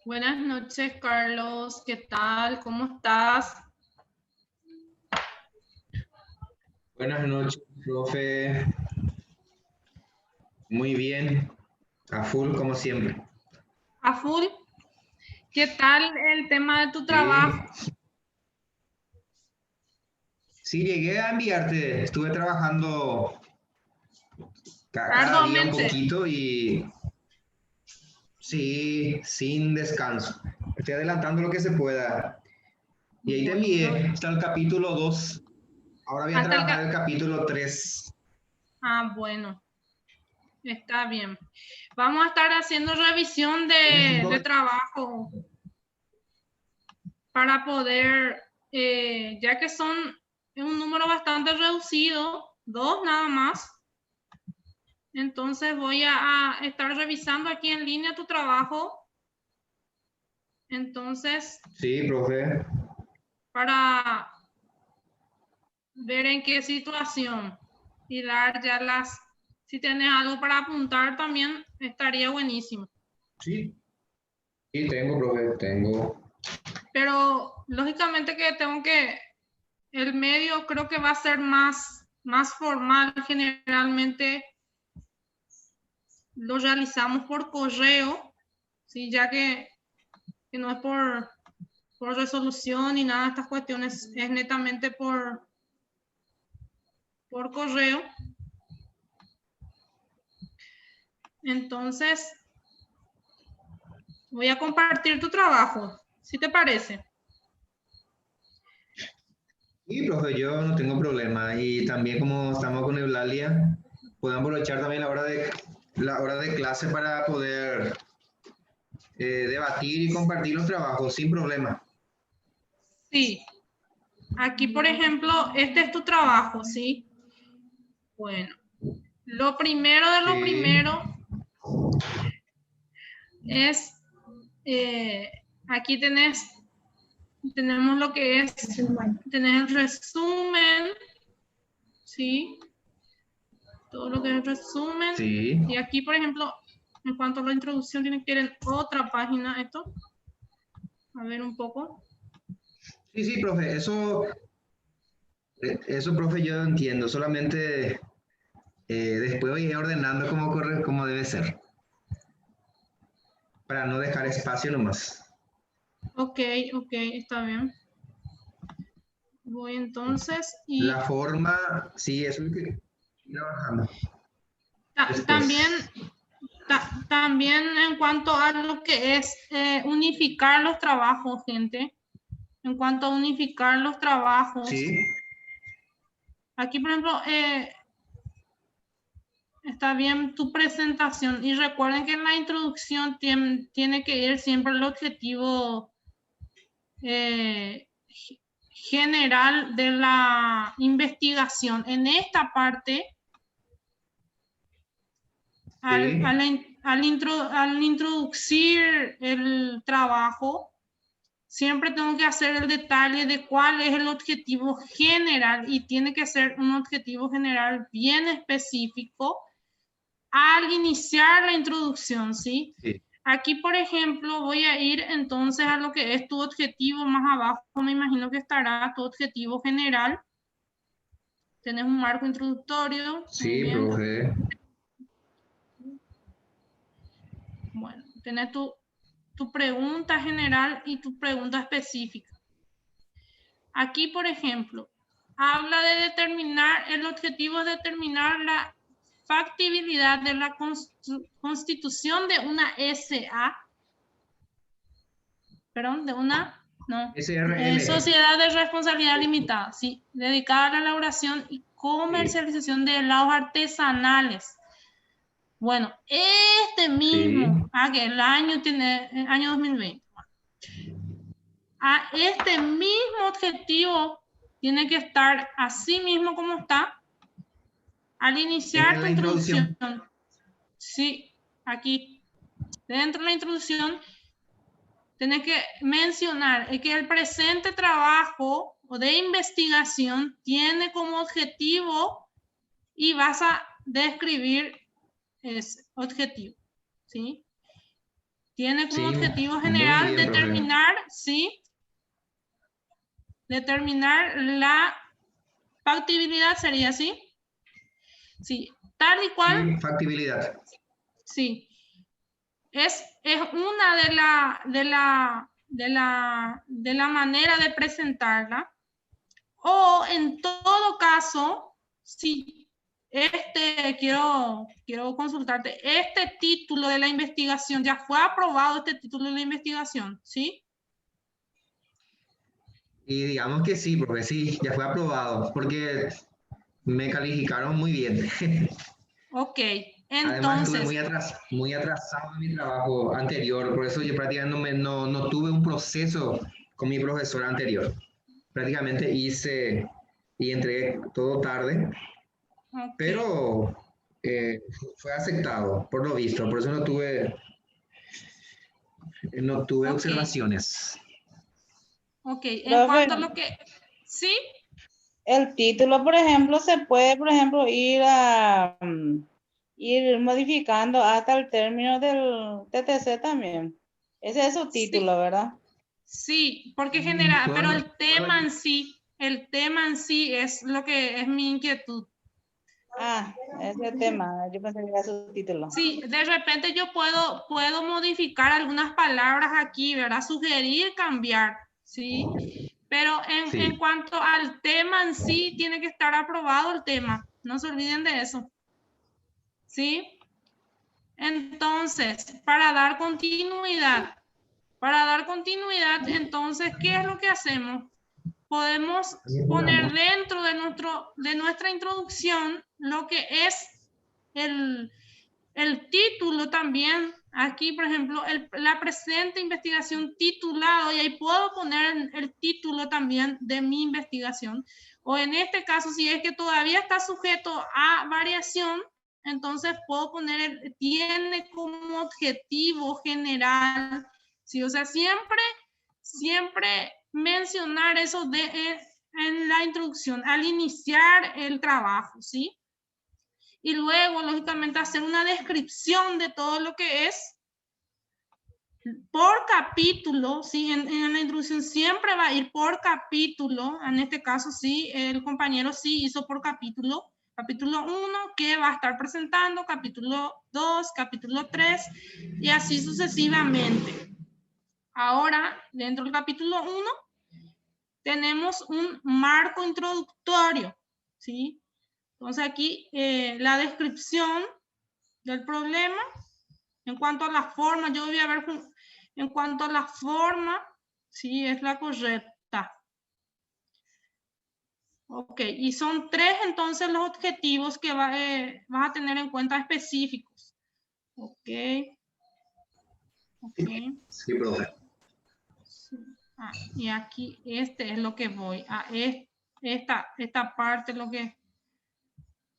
Buenas noches, Carlos. ¿Qué tal? ¿Cómo estás? Buenas noches, profe. Muy bien, a full como siempre. ¿A full? ¿Qué tal el tema de tu Sí, trabajo? sí, llegué a enviarte. Estuve trabajando cada día un Arduamente. poquito y sí, sin descanso. Estoy adelantando lo que se pueda. Y ahí te Bueno, envié hasta el capítulo 2. Ahora voy a hasta el... trabajar el capítulo 3. Bueno, está bien. Vamos a estar haciendo revisión de Necesito... trabajo para poder, ya que son un número bastante reducido, 2 nada más. Entonces voy a estar revisando aquí en línea tu trabajo. Entonces, Sí, profe. para ver en qué situación y dar ya las, si tienes algo para apuntar también estaría buenísimo. Sí, sí, tengo, profe, tengo. Pero lógicamente que tengo que, el medio creo que va a ser más formal. Generalmente lo realizamos por correo, ¿sí? Ya que no es por resolución ni nada de estas cuestiones, es netamente por correo. Entonces, voy a compartir tu trabajo, ¿sí te parece? Sí, profe, yo no tengo problema. Y también como estamos con Eulalia, podemos aprovechar también la hora de clase para poder debatir y compartir los trabajos sin problema. Sí. Aquí, por ejemplo, este es tu trabajo, ¿sí? Bueno, lo primero de lo Sí, primero es, aquí tenemos lo que es, tenés el resumen, ¿sí? Todo lo que es el resumen. sí. Y aquí, por ejemplo, en cuanto a la introducción, tiene que ir en otra página esto. A ver un poco. Sí, sí, profe, eso, profe, yo entiendo. Solamente después voy a ir ordenando como corre, como debe ser, para no dejar espacio nomás. Ok, ok, está bien. Voy entonces La y forma, sí, eso es lo que estoy trabajando también después. también en cuanto a lo que es unificar los trabajos, gente, en cuanto a unificar los trabajos, Sí, aquí por ejemplo, está bien tu presentación y recuerden que en la introducción tiene que ir siempre el objetivo eh, general de la investigación. En esta parte, al, sí. al, al introducir el trabajo, siempre tengo que hacer el detalle de cuál es el objetivo general y tiene que ser un objetivo general bien específico al iniciar la introducción, ¿sí? Sí. Aquí, por ejemplo, voy a ir entonces a lo que es tu objetivo más abajo. Me imagino que estará tu objetivo general. Tienes un marco introductorio. Muy Sí, bien. profe. Bueno, tienes tu pregunta general y tu pregunta específica. Aquí, por ejemplo, habla de determinar, el objetivo es determinar la factibilidad de la constitución de una SA, perdón, de una, no, SRL. sociedad de responsabilidad limitada, ¿sí? Dedicada a la elaboración y Sí, comercialización de helados artesanales. Bueno, este sí. mismo, que el año tiene, el año 2020, a este mismo objetivo tiene que estar así mismo como está al iniciar En tu la introducción. introducción. Sí, aquí dentro de la introducción tenés que mencionar que el presente trabajo o de investigación tiene como objetivo y vas a describir ese objetivo, ¿sí? Tiene como Sí, objetivo muy general bien, profe. determinar, ¿sí? Determinar la factibilidad, ¿sería así? Sí, tal y cual. Sí, factibilidad. Sí. Es una de la manera de presentarla. O en todo caso, si quiero consultarte, este título de la investigación, ya fue aprobado este título de la investigación, ¿sí? Y digamos que sí, profe, sí, ya fue aprobado, porque me calificaron muy bien. Ok, Además, estuve entonces, muy atrasado en mi trabajo anterior, por eso yo prácticamente no tuve un proceso con mi profesor anterior. Prácticamente hice y entregué todo tarde, ok, pero fue aceptado, por lo visto, por eso no tuve ok, observaciones. ok. En Profe, cuanto a lo que, ¿sí? el título, por ejemplo, se puede, por ejemplo, ir modificando hasta el término del TTC también. Ese es su Sí, título, ¿verdad? sí, porque genera, pero Puedo- el tema en sí es lo que es mi inquietud. Ah, ese tema, yo pensé que era su título. Sí, de repente yo puedo modificar algunas palabras aquí, ¿verdad? Sugerir, cambiar, ¿sí? Pero en sí, cuanto al tema en sí, tiene que estar aprobado el tema. No se olviden de eso, ¿sí? Entonces, para dar continuidad, entonces, ¿qué es lo que hacemos? Podemos poner dentro de nuestra introducción lo que es el título también. Aquí, por ejemplo, la presente investigación titulado, y ahí puedo poner el título también de mi investigación. O en este caso, si es que todavía está sujeto a variación, entonces puedo poner, tiene como objetivo general, ¿sí? O sea, siempre mencionar eso en la introducción, al iniciar el trabajo, ¿sí? Y luego, lógicamente, hacer una descripción de todo lo que es por capítulo, ¿sí? En la introducción siempre va a ir por capítulo. En este caso, sí, el compañero sí hizo por capítulo. Capítulo 1, que va a estar presentando, capítulo 2, capítulo 3, y así sucesivamente. Ahora, dentro del capítulo 1, tenemos un marco introductorio, ¿sí? Entonces aquí la descripción del problema. En cuanto a la forma, yo voy a ver en cuanto a la forma, sí, es la correcta. Ok, y son 3 entonces los objetivos que vas a tener en cuenta específicos. Ok. Ok. sí, profe. Ah, y aquí este es lo que voy a esta parte es lo que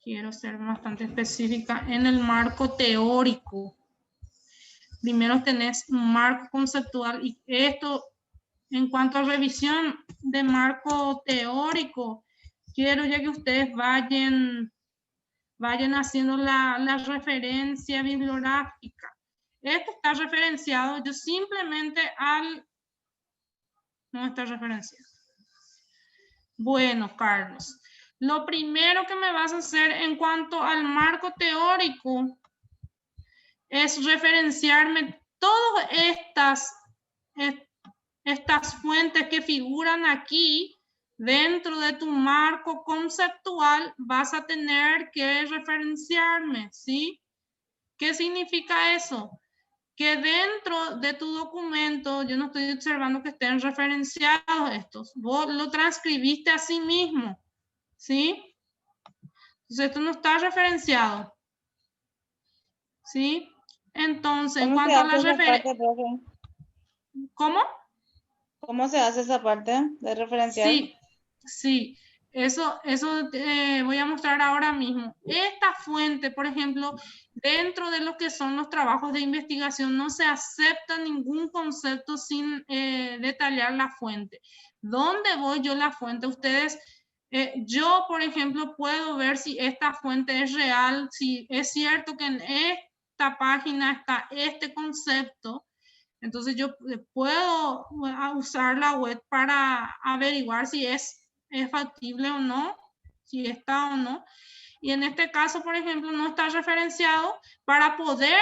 quiero ser bastante específica en el marco teórico. Primero tenés un marco conceptual y esto en cuanto a revisión de marco teórico, quiero ya que ustedes vayan haciendo la referencia bibliográfica. Esto está referenciado, yo simplemente no está referenciado. Bueno, Carlos, lo primero que me vas a hacer en cuanto al marco teórico es referenciarme todas estas fuentes que figuran aquí dentro de tu marco conceptual. Vas a tener que referenciarme, ¿sí? ¿Qué significa eso? Que dentro de tu documento, yo no estoy observando que estén referenciados estos. Vos lo transcribiste a sí mismo, ¿sí? Entonces, esto no está referenciado, ¿sí? Entonces, en ¿Cómo se cuanto a hace las esa referencias, parte, profe? ¿cómo? ¿Cómo se hace esa parte de referenciar? Sí, sí. Eso voy a mostrar ahora mismo. Esta fuente, por ejemplo, dentro de lo que son los trabajos de investigación, no se acepta ningún concepto sin detallar la fuente. ¿Dónde voy yo la fuente? Ustedes, yo, por ejemplo, puedo ver si esta fuente es real, si es cierto que en esta página está este concepto. Entonces yo puedo usar la web para averiguar si es factible o no, si está o no. Y en este caso, por ejemplo, no está referenciado para poder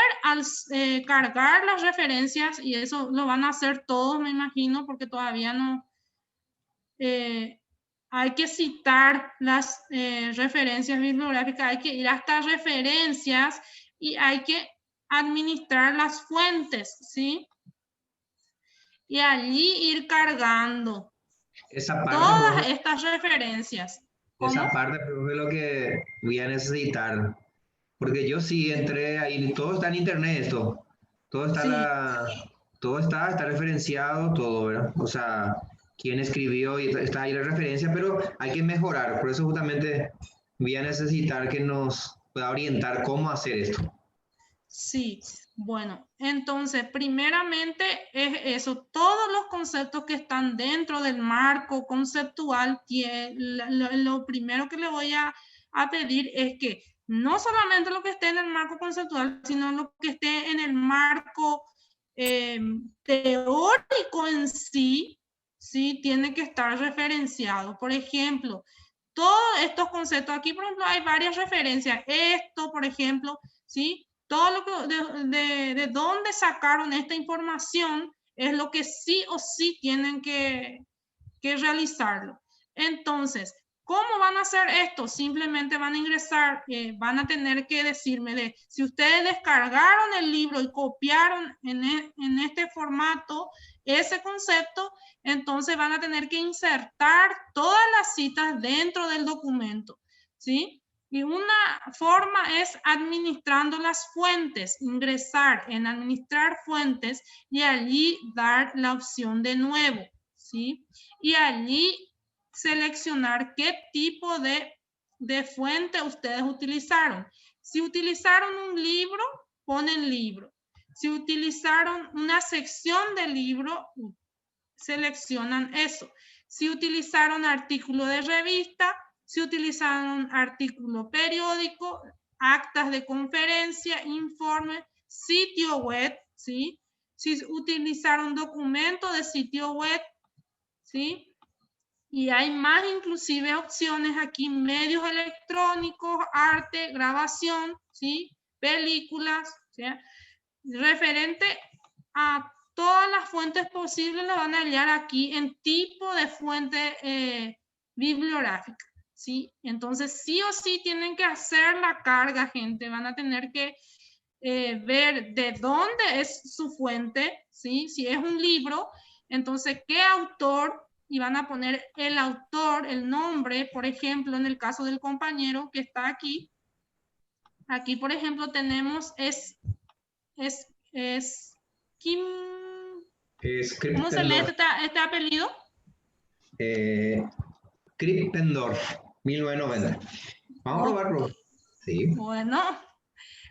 cargar las referencias, y eso lo van a hacer todos, me imagino, porque todavía no. Hay que citar las referencias bibliográficas, hay que ir hasta referencias y hay que administrar las fuentes, ¿sí? Y allí ir cargando Esa parte, todas profe, estas referencias. esa ¿Cómo? parte, profe, es lo que voy a necesitar. Porque yo sí entré ahí, todo está en internet esto. Todo está Sí, todo está referenciado, todo, ¿verdad? O sea, quién escribió y está ahí la referencia, pero hay que mejorar. Por eso justamente voy a necesitar que nos pueda orientar cómo hacer esto. sí. Bueno, entonces, primeramente es eso, todos los conceptos que están dentro del marco conceptual, lo primero que le voy a pedir es que no solamente lo que esté en el marco conceptual, sino lo que esté en el marco teórico en sí, sí, tiene que estar referenciado. Por ejemplo, todos estos conceptos, aquí por ejemplo hay varias referencias, esto por ejemplo, ¿sí? Todo lo que, de dónde sacaron esta información es lo que sí o sí tienen que realizarlo. Entonces, ¿cómo van a hacer esto? Simplemente van a ingresar, van a tener que decirme de si ustedes descargaron el libro y copiaron en este formato ese concepto, entonces van a tener que insertar todas las citas dentro del documento, ¿sí? Y una forma es administrando las fuentes, ingresar en administrar fuentes y allí dar la opción de nuevo, ¿sí? Y allí seleccionar qué tipo de fuente ustedes utilizaron. Si utilizaron un libro, ponen libro. Si utilizaron una sección de libro, seleccionan eso. Si utilizaron artículo de revista, si utilizaron artículo periódico, actas de conferencia, informe, sitio web, ¿sí? Si utilizaron documento de sitio web, ¿sí? Y hay más inclusive opciones aquí, medios electrónicos, arte, grabación, ¿sí? Películas, ¿sí? Referente a todas las fuentes posibles lo van a hallar aquí en tipo de fuente bibliográfica, ¿sí? Entonces sí o sí tienen que hacer la carga, gente, van a tener que ver de dónde es su fuente, ¿sí? Si es un libro, entonces qué autor, y van a poner el autor, el nombre, por ejemplo, en el caso del compañero que está aquí. Aquí, por ejemplo, tenemos Kim, ¿cómo se lee Krippendorf, este apellido? Krippendorf, 1990. Vamos a Ok, probarlo. Sí, bueno,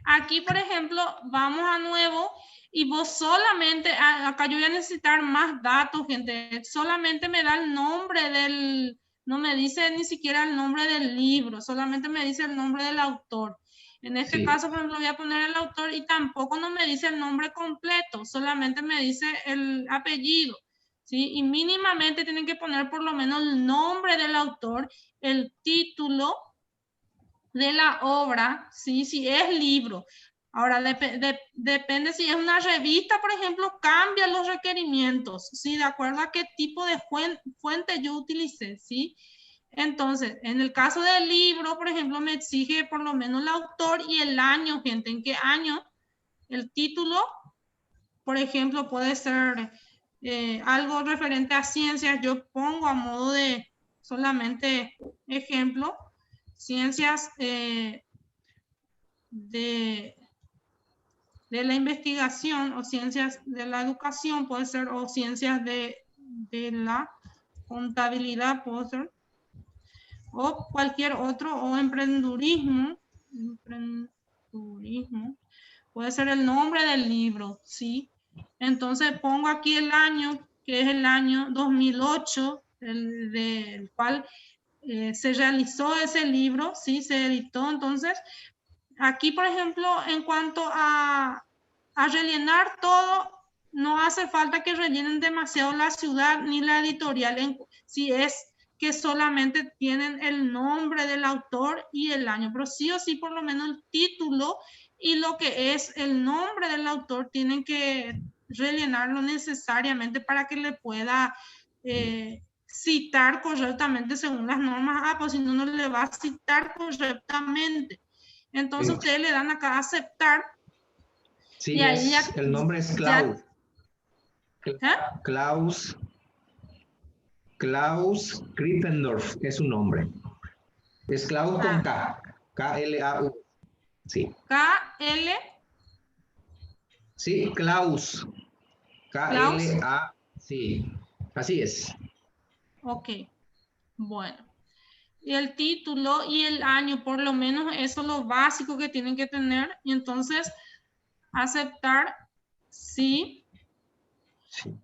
aquí, por ejemplo, vamos a nuevo y vos solamente, acá yo voy a necesitar más datos, gente. Solamente me da el nombre no me dice ni siquiera el nombre del libro, solamente me dice el nombre del autor. En este sí. caso, por ejemplo, voy a poner el autor y tampoco no me dice el nombre completo, solamente me dice el apellido, ¿sí? Y mínimamente tienen que poner por lo menos el nombre del autor, el título de la obra, ¿sí? Si es libro. Ahora, depende si es una revista, por ejemplo, cambia los requerimientos, ¿sí? De acuerdo a qué tipo de fuente yo utilicé, ¿sí? Entonces, en el caso del libro, por ejemplo, me exige por lo menos el autor y el año, gente, en qué año. El título, por ejemplo, puede ser algo referente a ciencias. Yo pongo a modo de solamente ejemplo, ciencias de la investigación o ciencias de la educación, puede ser, o ciencias de la contabilidad, puede ser, o cualquier otro, o emprendurismo, puede ser el nombre del libro, ¿sí? Entonces pongo aquí el año, que es el año 2008, del cual se realizó ese libro, ¿sí? Se editó. Entonces, aquí, por ejemplo, en cuanto a rellenar todo, no hace falta que rellenen demasiado la ciudad ni la editorial, si es que solamente tienen el nombre del autor y el año, pero sí o sí por lo menos el título y lo que es el nombre del autor tienen que rellenarlo necesariamente para que le pueda citar correctamente según las normas, pues si no, no le va a citar correctamente. Entonces ustedes le dan acá a aceptar. Sí, y ahí ya, el nombre es Klaus. Klaus Krippendorf es su nombre. Es Klaus con K. K-L-A-U. Sí. K-L. Sí, Klaus. K-L-A. Sí, así es. Ok, bueno. Y el título y el año, por lo menos eso es lo básico que tienen que tener. Y entonces, aceptar, sí.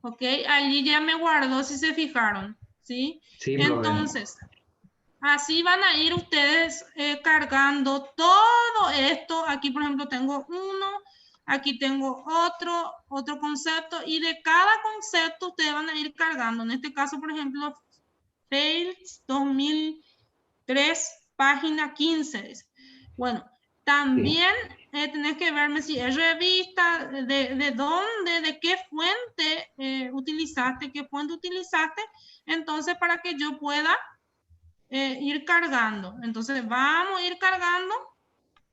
Ok, allí ya me guardó si se fijaron, ¿sí? Sí, entonces, así van a ir ustedes cargando todo esto. Aquí, por ejemplo, tengo uno, aquí tengo otro concepto, y de cada concepto ustedes van a ir cargando. En este caso, por ejemplo, Fails 2003, página 15. Bueno, también tenés que verme si es revista, de dónde, de qué fuente utilizaste, entonces para que yo pueda ir cargando. Entonces vamos a ir cargando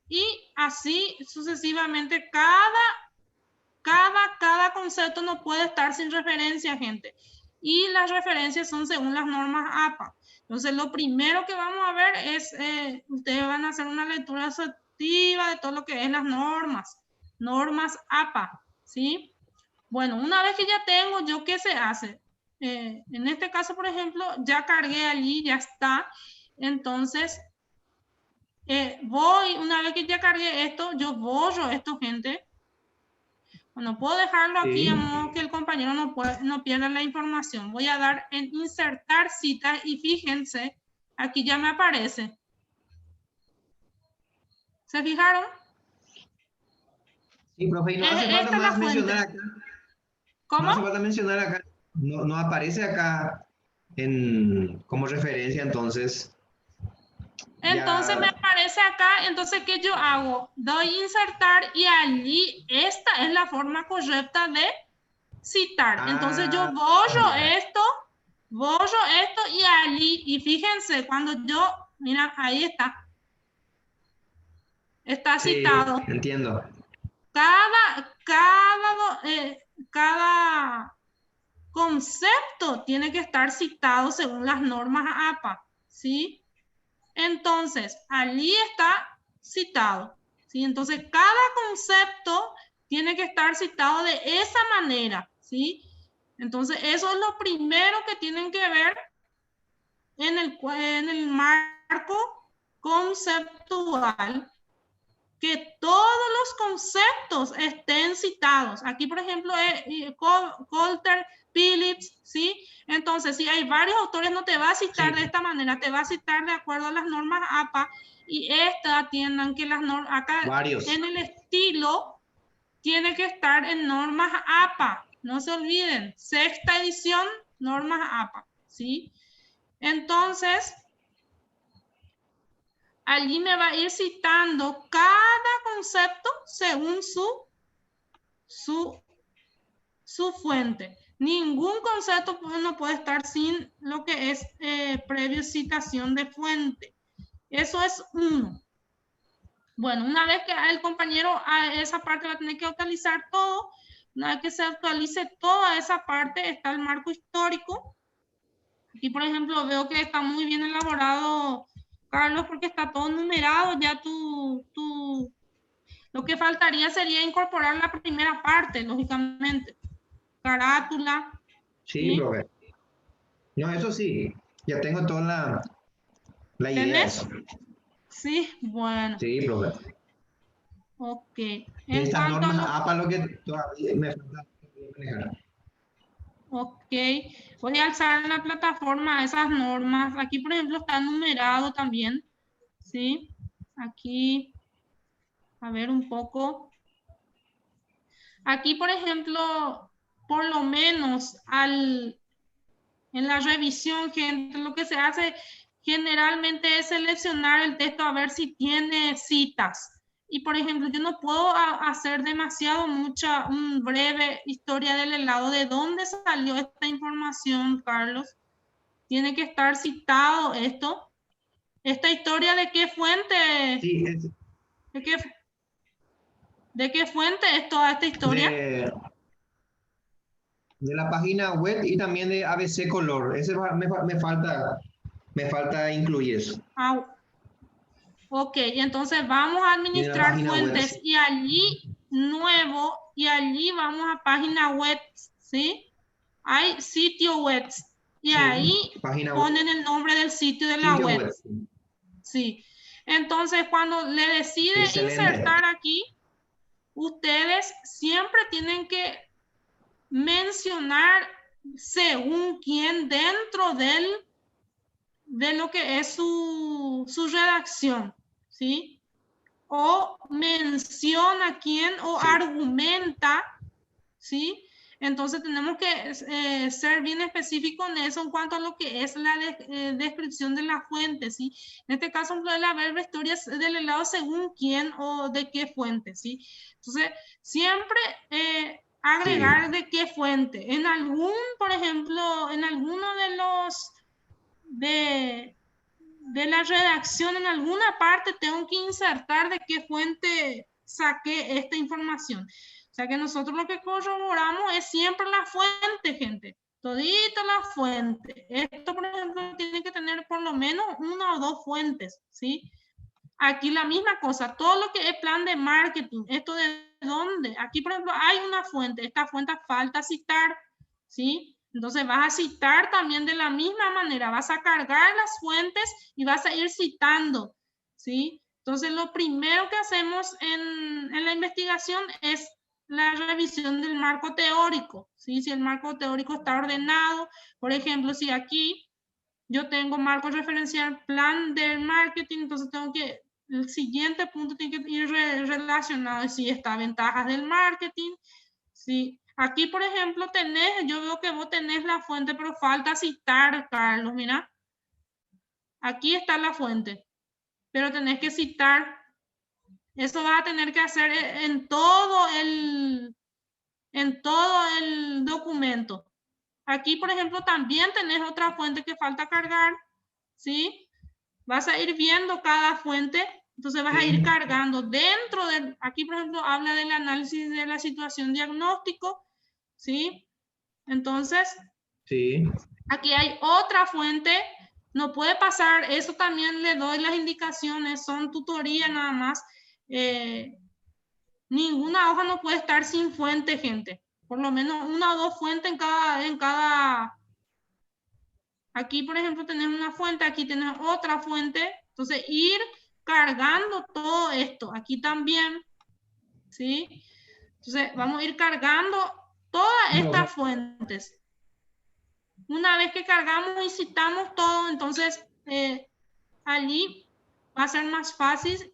y así sucesivamente cada concepto no puede estar sin referencia, gente. Y las referencias son según las normas APA. Entonces, lo primero que vamos a ver es, ustedes van a hacer una lectura exhaustiva de todo lo que es las normas APA, ¿sí? Bueno, una vez que ya tengo, ¿yo qué se hace? En este caso, por ejemplo, ya cargué allí, ya está. Entonces, una vez que ya cargué esto, yo borro esto, gente. Bueno, puedo dejarlo aquí a modo que el compañero no pierda la información. Voy a dar en insertar citas y fíjense, aquí ya me aparece. ¿Se fijaron? Sí, profe, y no hace falta más mencionar acá. ¿Cómo? No hace falta mencionar acá. No aparece acá como referencia, entonces. Entonces ya... me aparece acá, entonces ¿qué yo hago? Doy insertar y allí esta es la forma correcta de citar. Entonces yo borro esto y allí, y fíjense, cuando yo, mira, ahí está. Está citado. Sí, entiendo. Cada concepto tiene que estar citado según las normas APA, ¿sí? Entonces, allí está citado, ¿sí? Entonces, cada concepto tiene que estar citado de esa manera, ¿sí? Entonces, eso es lo primero que tienen que ver en el marco conceptual, que todos los conceptos estén citados. Aquí, por ejemplo, Coulter, Phillips, ¿sí? Entonces, si hay varios autores, no te va a citar de esta manera, te va a citar de acuerdo a las normas APA, y esta atiendan que las normas, acá en el estilo, tiene que estar en normas APA. No se olviden, 6ª edición, normas APA, ¿sí? Entonces, allí me va a ir citando cada concepto según su fuente. Ningún concepto no puede estar sin lo que es previa citación de fuente. Eso es uno. Bueno, una vez que el compañero a esa parte va a tener que actualizar todo, una vez que se actualice toda esa parte, está el marco histórico. Aquí, por ejemplo, veo que está muy bien elaborado, Carlos, porque está todo numerado. Ya lo que faltaría sería incorporar la primera parte, lógicamente. Carátula. Sí, profe. No, eso sí, ya tengo toda la idea. Sí, bueno. Sí, profe. Ok. Y estas normas APA lo que todavía me falta manejar. Ok, voy a alzar en la plataforma esas normas. Aquí, por ejemplo, está numerado también, ¿sí? Aquí, a ver un poco. Aquí, por ejemplo, por lo menos en la revisión, gente, lo que se hace generalmente es seleccionar el texto a ver si tiene citas. Y por ejemplo, yo no puedo hacer demasiado un breve historia del helado. ¿De dónde salió esta información, Carlos? Tiene que estar citado esto. ¿Esta historia de qué fuente? Sí, ¿De qué fuente es toda esta historia? de la página web y también de ABC Color. Ese me falta incluir eso. Ok, entonces vamos a administrar fuentes web, y allí nuevo y allí vamos a página web, ¿sí? Hay sitio web y ahí ponen el nombre del sitio de la web. Sí. Entonces, cuando le deciden insertar aquí, ustedes siempre tienen que mencionar según quién dentro de lo que es su redacción, ¿sí? O menciona quién o argumenta, ¿sí? Entonces tenemos que ser bien específicos en eso en cuanto a lo que es la descripción de la fuente, ¿sí? En este caso puede haber historias del helado según quién o de qué fuente, ¿sí? Entonces, siempre agregar de qué fuente. En algún, por ejemplo, en alguno de los de la redacción, en alguna parte tengo que insertar de qué fuente saqué esta información. O sea que nosotros lo que corroboramos es siempre la fuente, gente. Todita la fuente. Esto, por ejemplo, tiene que tener por lo menos una o dos fuentes, ¿sí? Aquí la misma cosa, todo lo que es plan de marketing, ¿esto de dónde? Aquí, por ejemplo, hay una fuente, esta fuente falta citar, ¿sí? Entonces vas a citar también de la misma manera, vas a cargar las fuentes y vas a ir citando, ¿sí? Entonces lo primero que hacemos en la investigación es la revisión del marco teórico, ¿sí? Si el marco teórico está ordenado, por ejemplo, si aquí yo tengo marco referencial, plan de marketing, entonces tengo que, el siguiente punto tiene que ir relacionado, si está ventajas del marketing, si aquí, por ejemplo, yo veo que vos tenés la fuente, pero falta citar, Carlos, mira. Aquí está la fuente, pero tenés que citar. Eso vas a tener que hacer en todo el documento. Aquí, por ejemplo, también tenés otra fuente que falta cargar, ¿sí? Vas a ir viendo cada fuente, entonces vas a ir cargando dentro de, aquí por ejemplo habla del análisis de la situación diagnóstico, ¿sí? Entonces, aquí hay otra fuente, no puede pasar, eso también le doy las indicaciones, son tutorías nada más, ninguna hoja no puede estar sin fuente, gente, por lo menos una o dos fuentes en cada. Aquí, por ejemplo, tenemos una fuente, aquí tenemos otra fuente. Entonces, ir cargando todo esto. Aquí también, ¿sí? Entonces, vamos a ir cargando todas estas fuentes. Una vez que cargamos y citamos todo, entonces, allí va a ser más fácil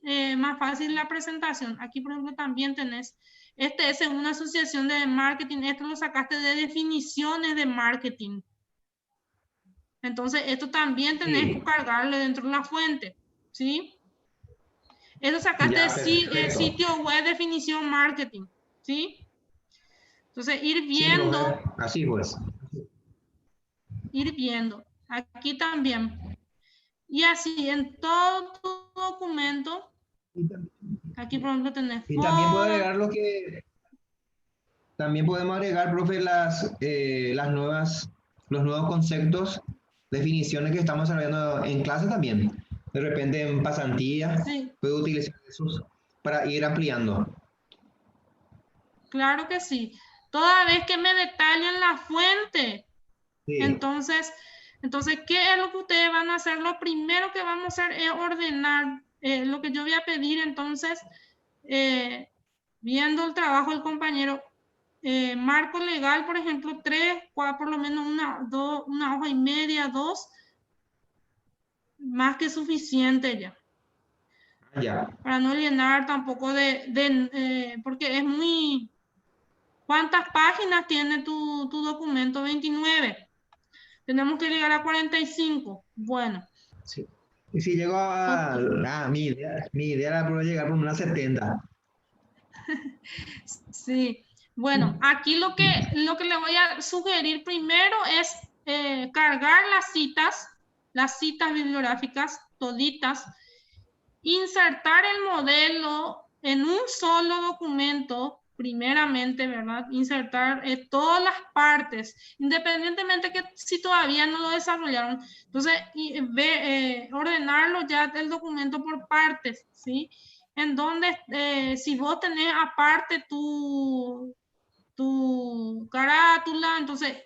la presentación. Aquí, por ejemplo, también tenés, este es una asociación de marketing. Esto lo sacaste de definiciones de marketing. Entonces, esto también tenés que cargarlo dentro de la fuente, ¿sí? Eso sacaste de sitio web definición marketing, ¿sí? Entonces, ir viendo. Sí, así pues. Ir viendo. Aquí también. Y así, en todo tu documento, aquí por ejemplo tenés y también puedo agregar también podemos agregar, profe, los nuevos conceptos, definiciones que estamos desarrollando en clase también. De repente en pasantía, puedo utilizar esos para ir ampliando. Claro que sí. Toda vez que me detallen la fuente, entonces, ¿qué es lo que ustedes van a hacer? Lo primero que vamos a hacer es ordenar lo que yo voy a pedir, entonces, viendo el trabajo del compañero, marco legal, por ejemplo, 3, 4, por lo menos una hoja y media, 2, más que suficiente ya. Ya. Para no llenar tampoco porque es muy ¿Cuántas páginas tiene tu documento? 29. Tenemos que llegar a 45. Bueno. Sí. Y si llego a... Ok. Mi idea era poder llegar por unas 70. Sí. Bueno, aquí lo que le voy a sugerir primero es cargar las citas bibliográficas, toditas, insertar el modelo en un solo documento, primeramente, ¿verdad? Insertar todas las partes, independientemente que si todavía no lo desarrollaron. Entonces, ordenarlo ya el documento por partes, ¿sí? En donde, si vos tenés aparte tu carátula, entonces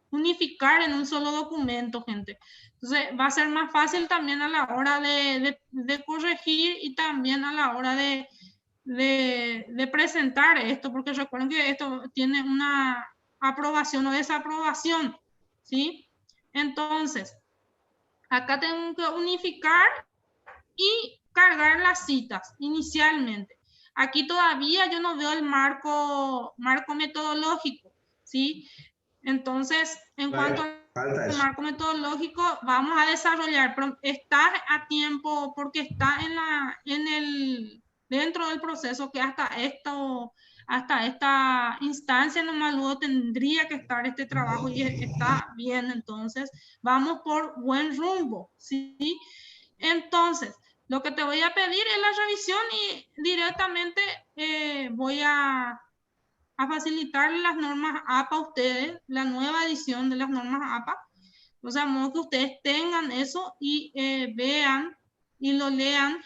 unificar en un solo documento, gente. Entonces va a ser más fácil también a la hora de corregir y también a la hora de presentar esto, porque recuerden que esto tiene una aprobación o desaprobación, ¿sí? Entonces, acá tengo que unificar y cargar las citas inicialmente. Aquí todavía yo no veo el marco metodológico, ¿sí? Entonces, en cuanto Falta al eso. marco metodológico, vamos a desarrollar, pero está a tiempo porque está dentro del proceso que hasta esta instancia nomás luego tendría que estar este trabajo y está bien, entonces vamos por buen rumbo, ¿sí? Entonces, lo que te voy a pedir es la revisión y directamente voy a facilitar las normas APA a ustedes, la nueva edición de las normas APA. O sea, modo que ustedes tengan eso y vean y lo lean.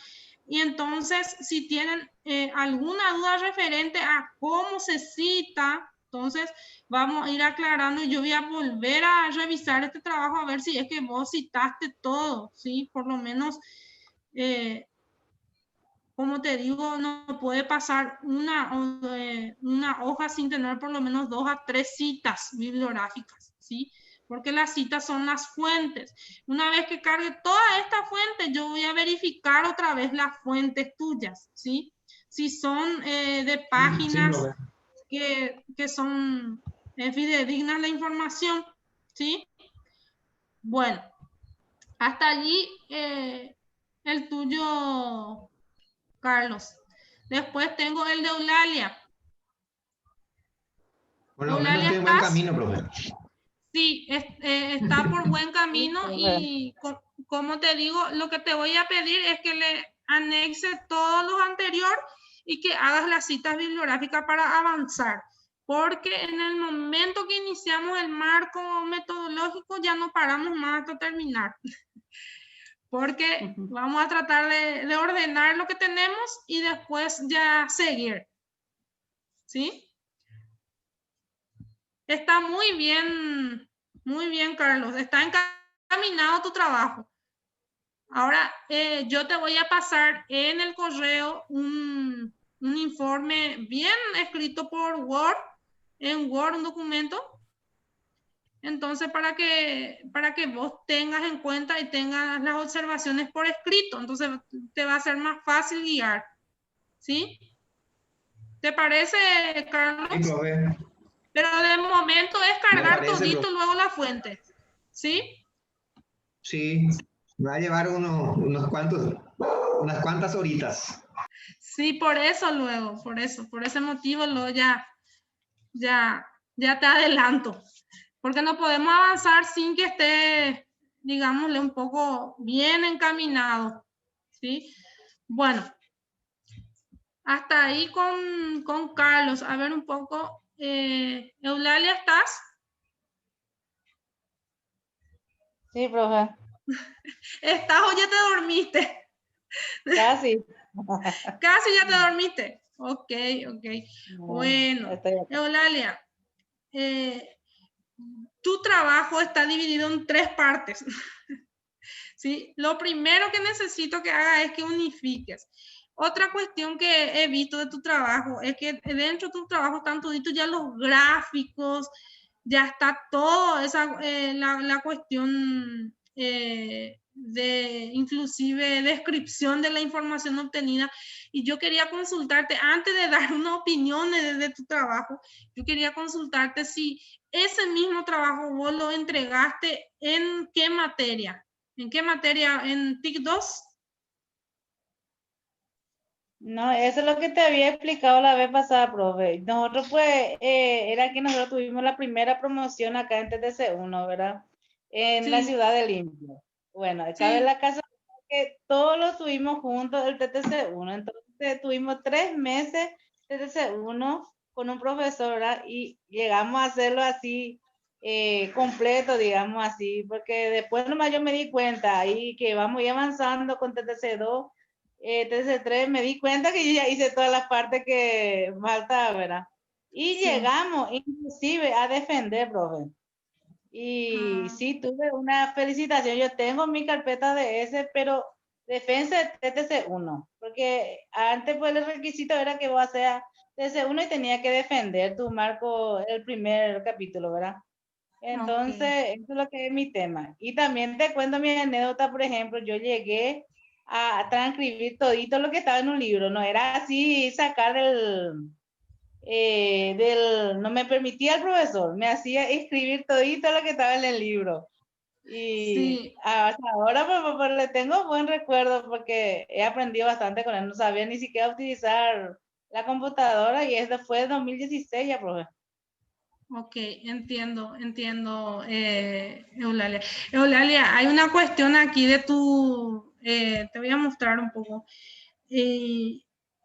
Y entonces, si tienen alguna duda referente a cómo se cita, entonces vamos a ir aclarando. Yo voy a volver a revisar este trabajo a ver si es que vos citaste todo, ¿sí? Por lo menos como te digo, no puede pasar una hoja sin tener por lo menos 2 a 3 citas bibliográficas, ¿sí? Porque las citas son las fuentes. Una vez que cargue toda esta fuente, yo voy a verificar otra vez las fuentes tuyas, ¿sí? Si son de Sí, páginas profe. que son fidedignas la información, ¿sí? Bueno, hasta allí el tuyo, Carlos. Después tengo el de Eulalia. Por lo menos Eulalia, estoy en buen ¿estás? camino, profe. Sí, está por buen Sí, camino profe. y como te digo, lo que te voy a pedir es que le anexe todo lo anterior y que hagas las citas bibliográficas para avanzar. Porque en el momento que iniciamos el marco metodológico ya no paramos más hasta terminar. Porque vamos a tratar de ordenar lo que tenemos y después ya seguir. ¿Sí? Está muy bien, Carlos. Está encaminado tu trabajo. Ahora, yo te voy a pasar en el correo un informe bien escrito por Word, en Word, un documento. Entonces, para que vos tengas en cuenta y tengas las observaciones por escrito. Entonces, te va a ser más fácil guiar. ¿Sí? ¿Te parece, Carlos? Sí, profe. Pero de momento es Me cargar parece, profe. todito luego la fuente. ¿Sí? Sí, me va a llevar unas cuantas horitas. Sí, por eso luego, por ese motivo luego ya te adelanto. Porque no podemos avanzar sin que esté, digámosle, un poco bien encaminado. ¿Sí? Bueno, hasta ahí con Carlos. A ver un poco. Eulalia, ¿estás? Sí, profe. ¿Estás o ya te dormiste? Casi. Casi ya te dormiste. Ok. Bueno, Estoy acá. Eulalia, tu trabajo está dividido en 3 partes. ¿Sí? Lo primero que necesito que hagas es que unifiques. Otra cuestión que he visto de tu trabajo es que dentro de tu trabajo están toditos ya los gráficos, ya está todo esa, la cuestión inclusive descripción de la información obtenida. Y yo quería consultarte, antes de dar una opinión de tu trabajo, yo quería consultarte si ese mismo trabajo vos lo entregaste en qué materia. ¿En qué materia? ¿En TIC 2? No, eso es lo que te había explicado la vez pasada, profe. Nosotros pues, era que nosotros tuvimos la primera promoción acá en TTC1, ¿verdad? En la Sí, ciudad de Limpio. Bueno, cabe sí. la casa que todos lo tuvimos juntos el TTC1. Entonces tuvimos 3 meses TTC1 con un profesor, ¿verdad? Y llegamos a hacerlo así, completo, digamos así, porque después nomás yo me di cuenta ahí que vamos ya avanzando con TTC2, TTC3, me di cuenta que yo ya hice todas las partes que falta, ¿verdad? Y Sí. llegamos inclusive a defender, profe. Y Ah, sí, tuve una felicitación. Yo tengo mi carpeta de ese, pero defensa de TTC1, porque antes pues el requisito era que vos seas TTC1 y tenía que defender tu marco el primer capítulo, ¿verdad? ok. Entonces, eso es lo que es mi tema. Y también te cuento mi anécdota, por ejemplo, yo llegué a transcribir todito lo que estaba en un libro, no era así sacar no me permitía el profesor, me hacía escribir todito lo que estaba en el libro. Y Sí. hasta ahora pues, le tengo buen recuerdo porque he aprendido bastante con él, no sabía ni siquiera utilizar la computadora y esto fue en 2016 ya, profe. Ok, entiendo, Eulalia. Eulalia, hay una cuestión aquí de te voy a mostrar un poco. Eh,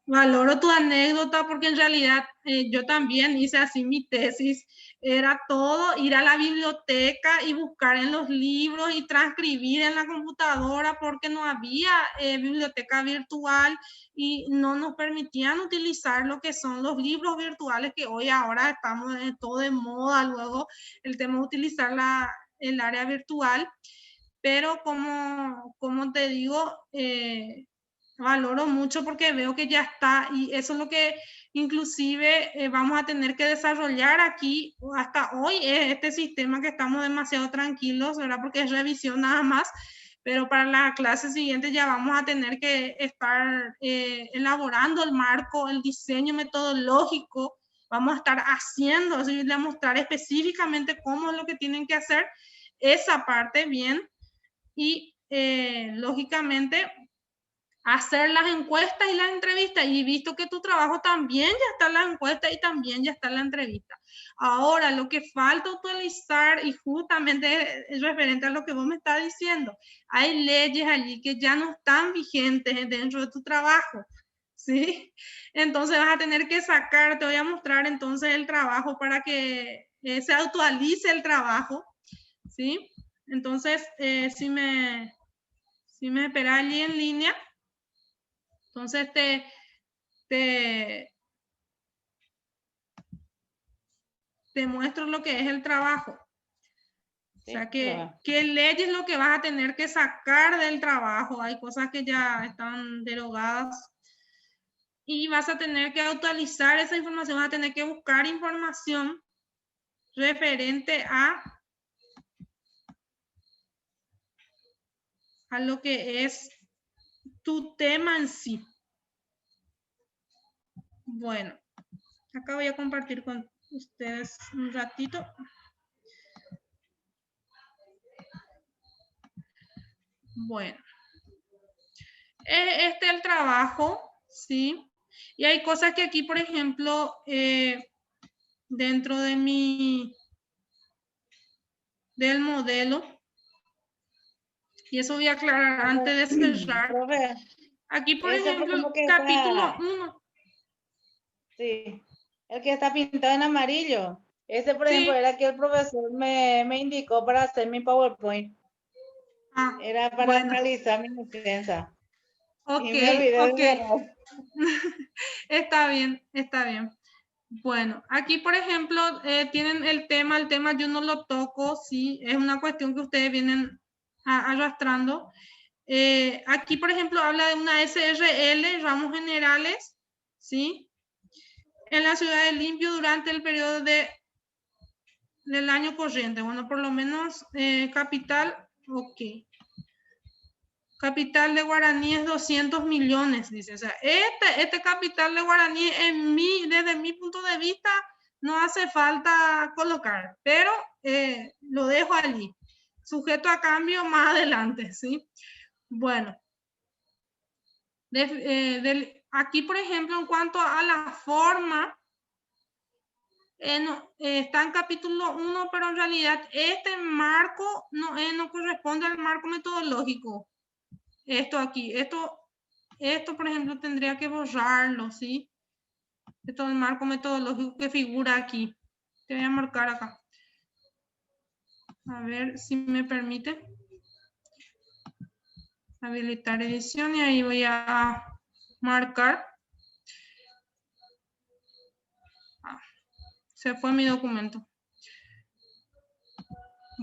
Valoro tu anécdota porque en realidad yo también hice así mi tesis. Era todo ir a la biblioteca y buscar en los libros y transcribir en la computadora porque no había biblioteca virtual y no nos permitían utilizar lo que son los libros virtuales que hoy ahora estamos todo de moda, luego el tema de utilizar el área virtual, pero como te digo, valoro mucho porque veo que ya está y eso es lo que inclusive vamos a tener que desarrollar aquí hasta hoy, este sistema que estamos demasiado tranquilos, ¿verdad? Porque es revisión nada más, pero para la clase siguiente ya vamos a tener que estar elaborando el marco, el diseño metodológico, vamos a estar haciendo, así voy a mostrar específicamente cómo es lo que tienen que hacer esa parte bien y lógicamente hacer las encuestas y las entrevistas y visto que tu trabajo también ya está en la encuesta y también ya está en la entrevista. Ahora, lo que falta actualizar y justamente es referente a lo que vos me estás diciendo, hay leyes allí que ya no están vigentes dentro de tu trabajo, ¿sí? Entonces vas a tener que sacar, te voy a mostrar entonces el trabajo para que se actualice el trabajo, ¿sí? Entonces, si me esperas allí en línea, entonces te, te muestro lo que es el trabajo. O Sí, sea, profe. qué leyes es lo que vas a tener que sacar del trabajo. Hay cosas que ya están derogadas y vas a tener que actualizar esa información, vas a tener que buscar información referente a lo que es tu tema en sí. Bueno, acá voy a compartir con ustedes un ratito. Bueno, este es el trabajo, ¿sí? Y hay cosas que aquí, por ejemplo, dentro del modelo, y eso voy a aclarar antes de cerrar. Profe, Aquí, por ese por ejemplo, el ejemplo que capítulo está, 1, sí, el que está pintado en amarillo. Ese, por ejemplo, sí, era que el profesor me indicó para hacer mi PowerPoint. Era para bueno, realizar mi defensa. Y ok, me olvidé de ok, borrar. está bien, está bien. Bueno, aquí, por ejemplo, tienen el tema yo no lo toco, sí, es una cuestión que ustedes vienen arrastrando. Aquí, por ejemplo, habla de una SRL, ramos generales, ¿sí? En la ciudad de Limpio durante el periodo del año corriente. Bueno, por lo menos capital, ok. Capital de Guaraní es 200 millones, dice. O sea, este capital de Guaraní, desde mi punto de vista, no hace falta colocar, pero lo dejo allí. Sujeto a cambio más adelante, ¿sí? Bueno. Aquí, por ejemplo, en cuanto a la forma, está en capítulo 1, pero en realidad este marco no corresponde al marco metodológico. Esto aquí, esto, por ejemplo, tendría que borrarlo, ¿sí? Esto es el marco metodológico que figura aquí. Te voy a marcar acá. A ver si me permite. Habilitar edición y ahí voy a marcar. Se fue mi documento.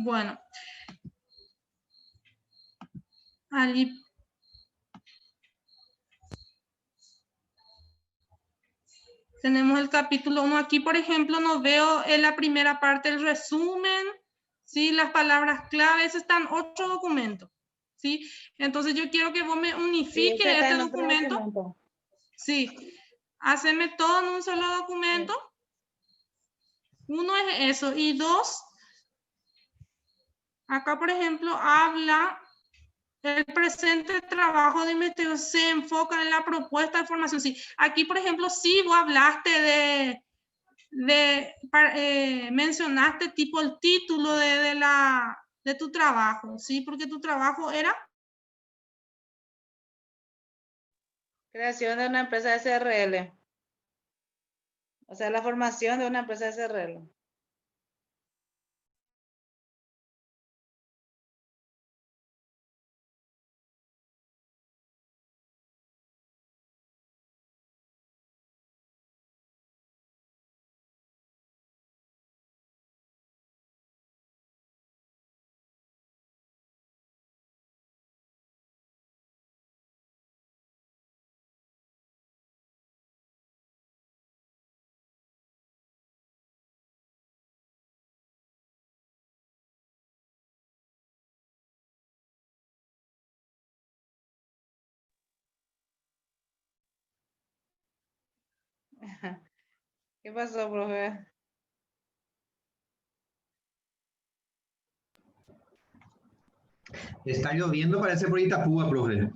Bueno. Allí. Tenemos el capítulo 1. Aquí, por ejemplo, no veo en la primera parte el resumen, ¿sí? Las palabras claves están 8 documentos, ¿sí? Entonces, yo quiero que vos me unifiques sí, este documento. Sí. Haceme todo en un solo documento. Sí. Uno es eso. Y 2, acá, por ejemplo, habla... El presente trabajo de investigación se enfoca en la propuesta de formación. Sí, aquí, por ejemplo, sí vos hablaste mencionaste tipo el título de tu trabajo, ¿sí? Porque tu trabajo era... Creación de una empresa SRL. O sea, la formación de una empresa SRL. ¿Qué pasó, profe? Está lloviendo, parece por Itapúa, profe.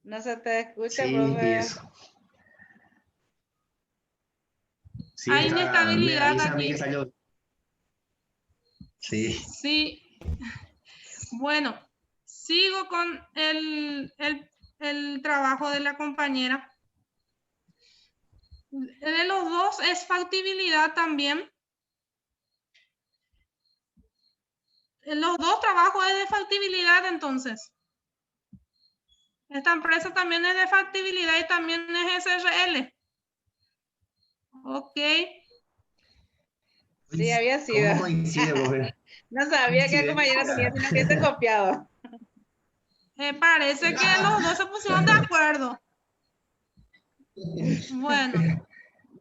No se te escucha, Sí, profe. y eso. Sí, hay inestabilidad aquí. Sí. Sí. Bueno, sigo con el trabajo de la compañera. De los dos es factibilidad también. Los dos trabajos es de factibilidad, entonces. Esta empresa también es de factibilidad y también es SRL. Ok. Sí, había sido. ¿Cómo coincide, profe? No sabía que el compañero tenía, sino que se copiado. Parece que los dos se pusieron de acuerdo. Bueno.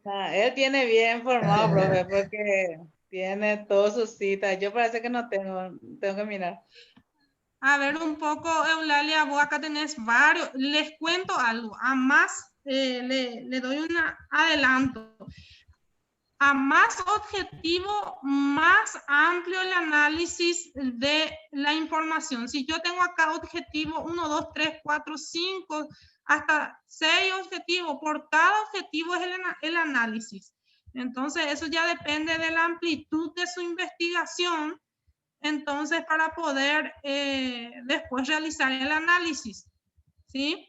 No, él tiene bien formado, profe, porque tiene todas sus citas. Yo parece que no tengo que mirar. A ver un poco, Eulalia, vos acá tenés varios. Les cuento algo. A más, le doy un adelanto. A más objetivo, más amplio el análisis de la información. Si yo tengo acá objetivo 1, 2, 3, 4, 5, hasta 6 objetivos, por cada objetivo es el análisis. Entonces, eso ya depende de la amplitud de su investigación. Entonces, para poder después realizar el análisis, ¿sí?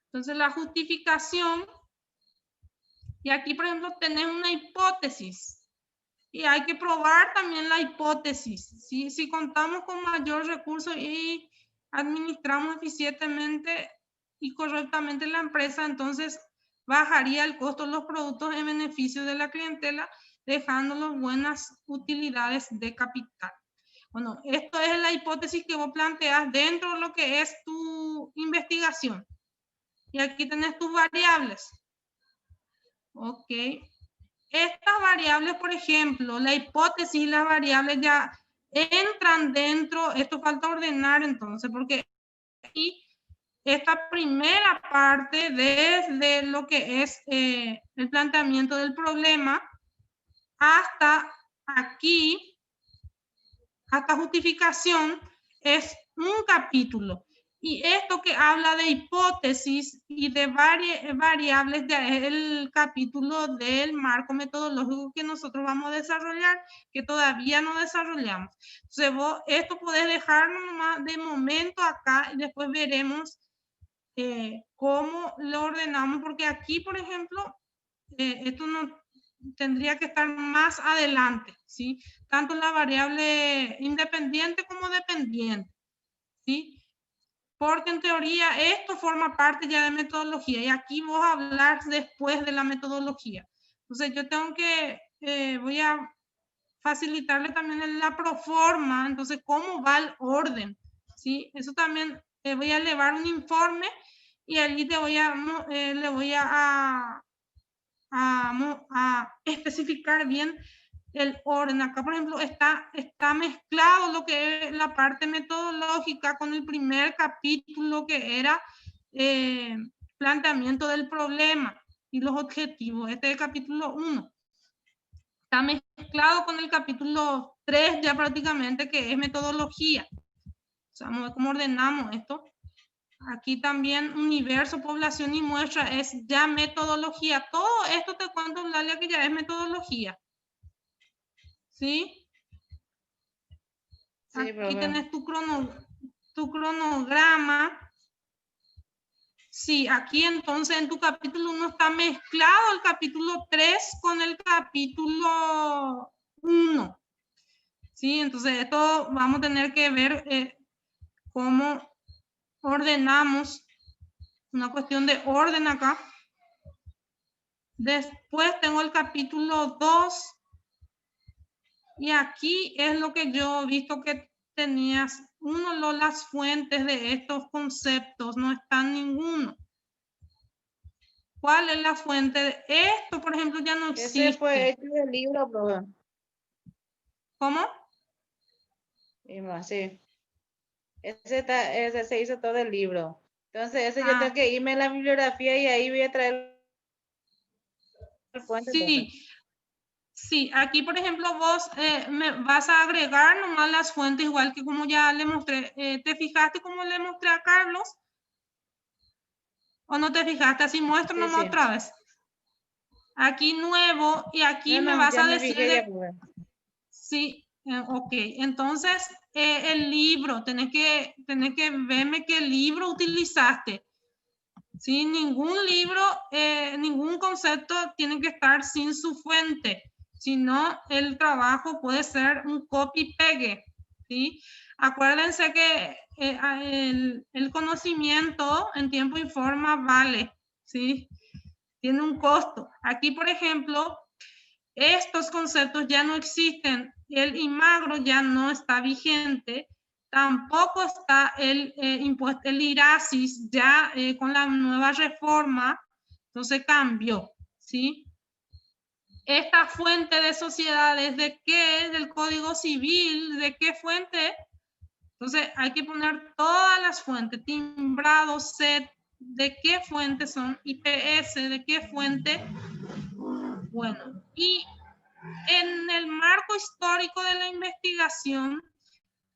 Entonces, la justificación, y aquí, por ejemplo, tenés una hipótesis, y hay que probar también la hipótesis, ¿sí? Si contamos con mayor recurso y administramos eficientemente y correctamente la empresa, entonces bajaría el costo de los productos en beneficio de la clientela, dejándolos buenas utilidades de capital. Bueno, esto es la hipótesis que vos planteas dentro de lo que es tu investigación. Y aquí tenés tus variables. Ok. Estas variables, por ejemplo, la hipótesis y las variables ya entran dentro, esto falta ordenar entonces, porque aquí esta primera parte desde lo que es el planteamiento del problema hasta aquí, hasta justificación, es un capítulo. Y esto que habla de hipótesis y de variables del capítulo del marco metodológico que nosotros vamos a desarrollar, que todavía no desarrollamos. Entonces, esto podés dejarlo nomás de momento acá y después veremos cómo lo ordenamos, porque aquí, por ejemplo, esto no tendría que estar más adelante, ¿sí? Tanto la variable independiente como dependiente, ¿sí? Porque en teoría esto forma parte ya de metodología y aquí vos hablar después de la metodología. Entonces yo tengo que, voy a facilitarle también la proforma, entonces cómo va el orden, ¿sí? Eso también voy a elevar un informe y allí te voy a, le voy a especificar bien el orden. Acá, por ejemplo, está mezclado lo que es la parte metodológica con el primer capítulo que era planteamiento del problema y los objetivos. Este es el capítulo 1. Está mezclado con el capítulo 3 ya prácticamente, que es metodología. O sea, vamos a ver cómo ordenamos esto. Aquí también universo, población y muestra es ya metodología. Todo esto te cuento, Eulalia, que ya es metodología. ¿Sí? Sí, aquí profe. tenés tu cronograma. Sí, aquí entonces en tu capítulo 1 está mezclado el capítulo 3 con el capítulo 1. Sí, entonces esto vamos a tener que ver cómo ordenamos. Una cuestión de orden acá. Después tengo el capítulo 2. Y aquí es lo que yo he visto que tenías. Uno, las fuentes de estos conceptos, no están ninguno. ¿Cuál es la fuente de esto? Por ejemplo, ya no existe. Ese fue hecho del libro, profe. ¿Cómo? Sí. Ese se hizo todo el libro. Entonces, ese yo tengo que irme a la bibliografía y ahí voy a traer el fuente. Sí. Sí, aquí por ejemplo vos me vas a agregar nomás las fuentes igual que como ya le mostré. ¿Te fijaste cómo le mostré a Carlos? ¿O no te fijaste? Así muestro nomás Sí. otra vez. Aquí nuevo y aquí No, me vas ya a me decir fijé, de... ya, profe. Sí, ok. Entonces, el libro, tenés que verme qué libro utilizaste. ¿Sí? Ningún libro, ningún concepto tiene que estar sin su fuente. Si no, el trabajo puede ser un copy-pegue. ¿Sí? Acuérdense que el conocimiento en tiempo y forma vale. ¿Sí? Tiene un costo. Aquí, por ejemplo, estos conceptos ya no existen. El IMAGRO ya no está vigente. Tampoco está el impuesto, el IRASIS ya con la nueva reforma. Entonces cambió, ¿sí? Esta fuente de sociedades, ¿de qué? Del Código Civil, ¿de qué fuente? Entonces hay que poner todas las fuentes, timbrado, SET, ¿de qué fuente son? IPS, ¿de qué fuente? Bueno, y en el marco histórico de la investigación,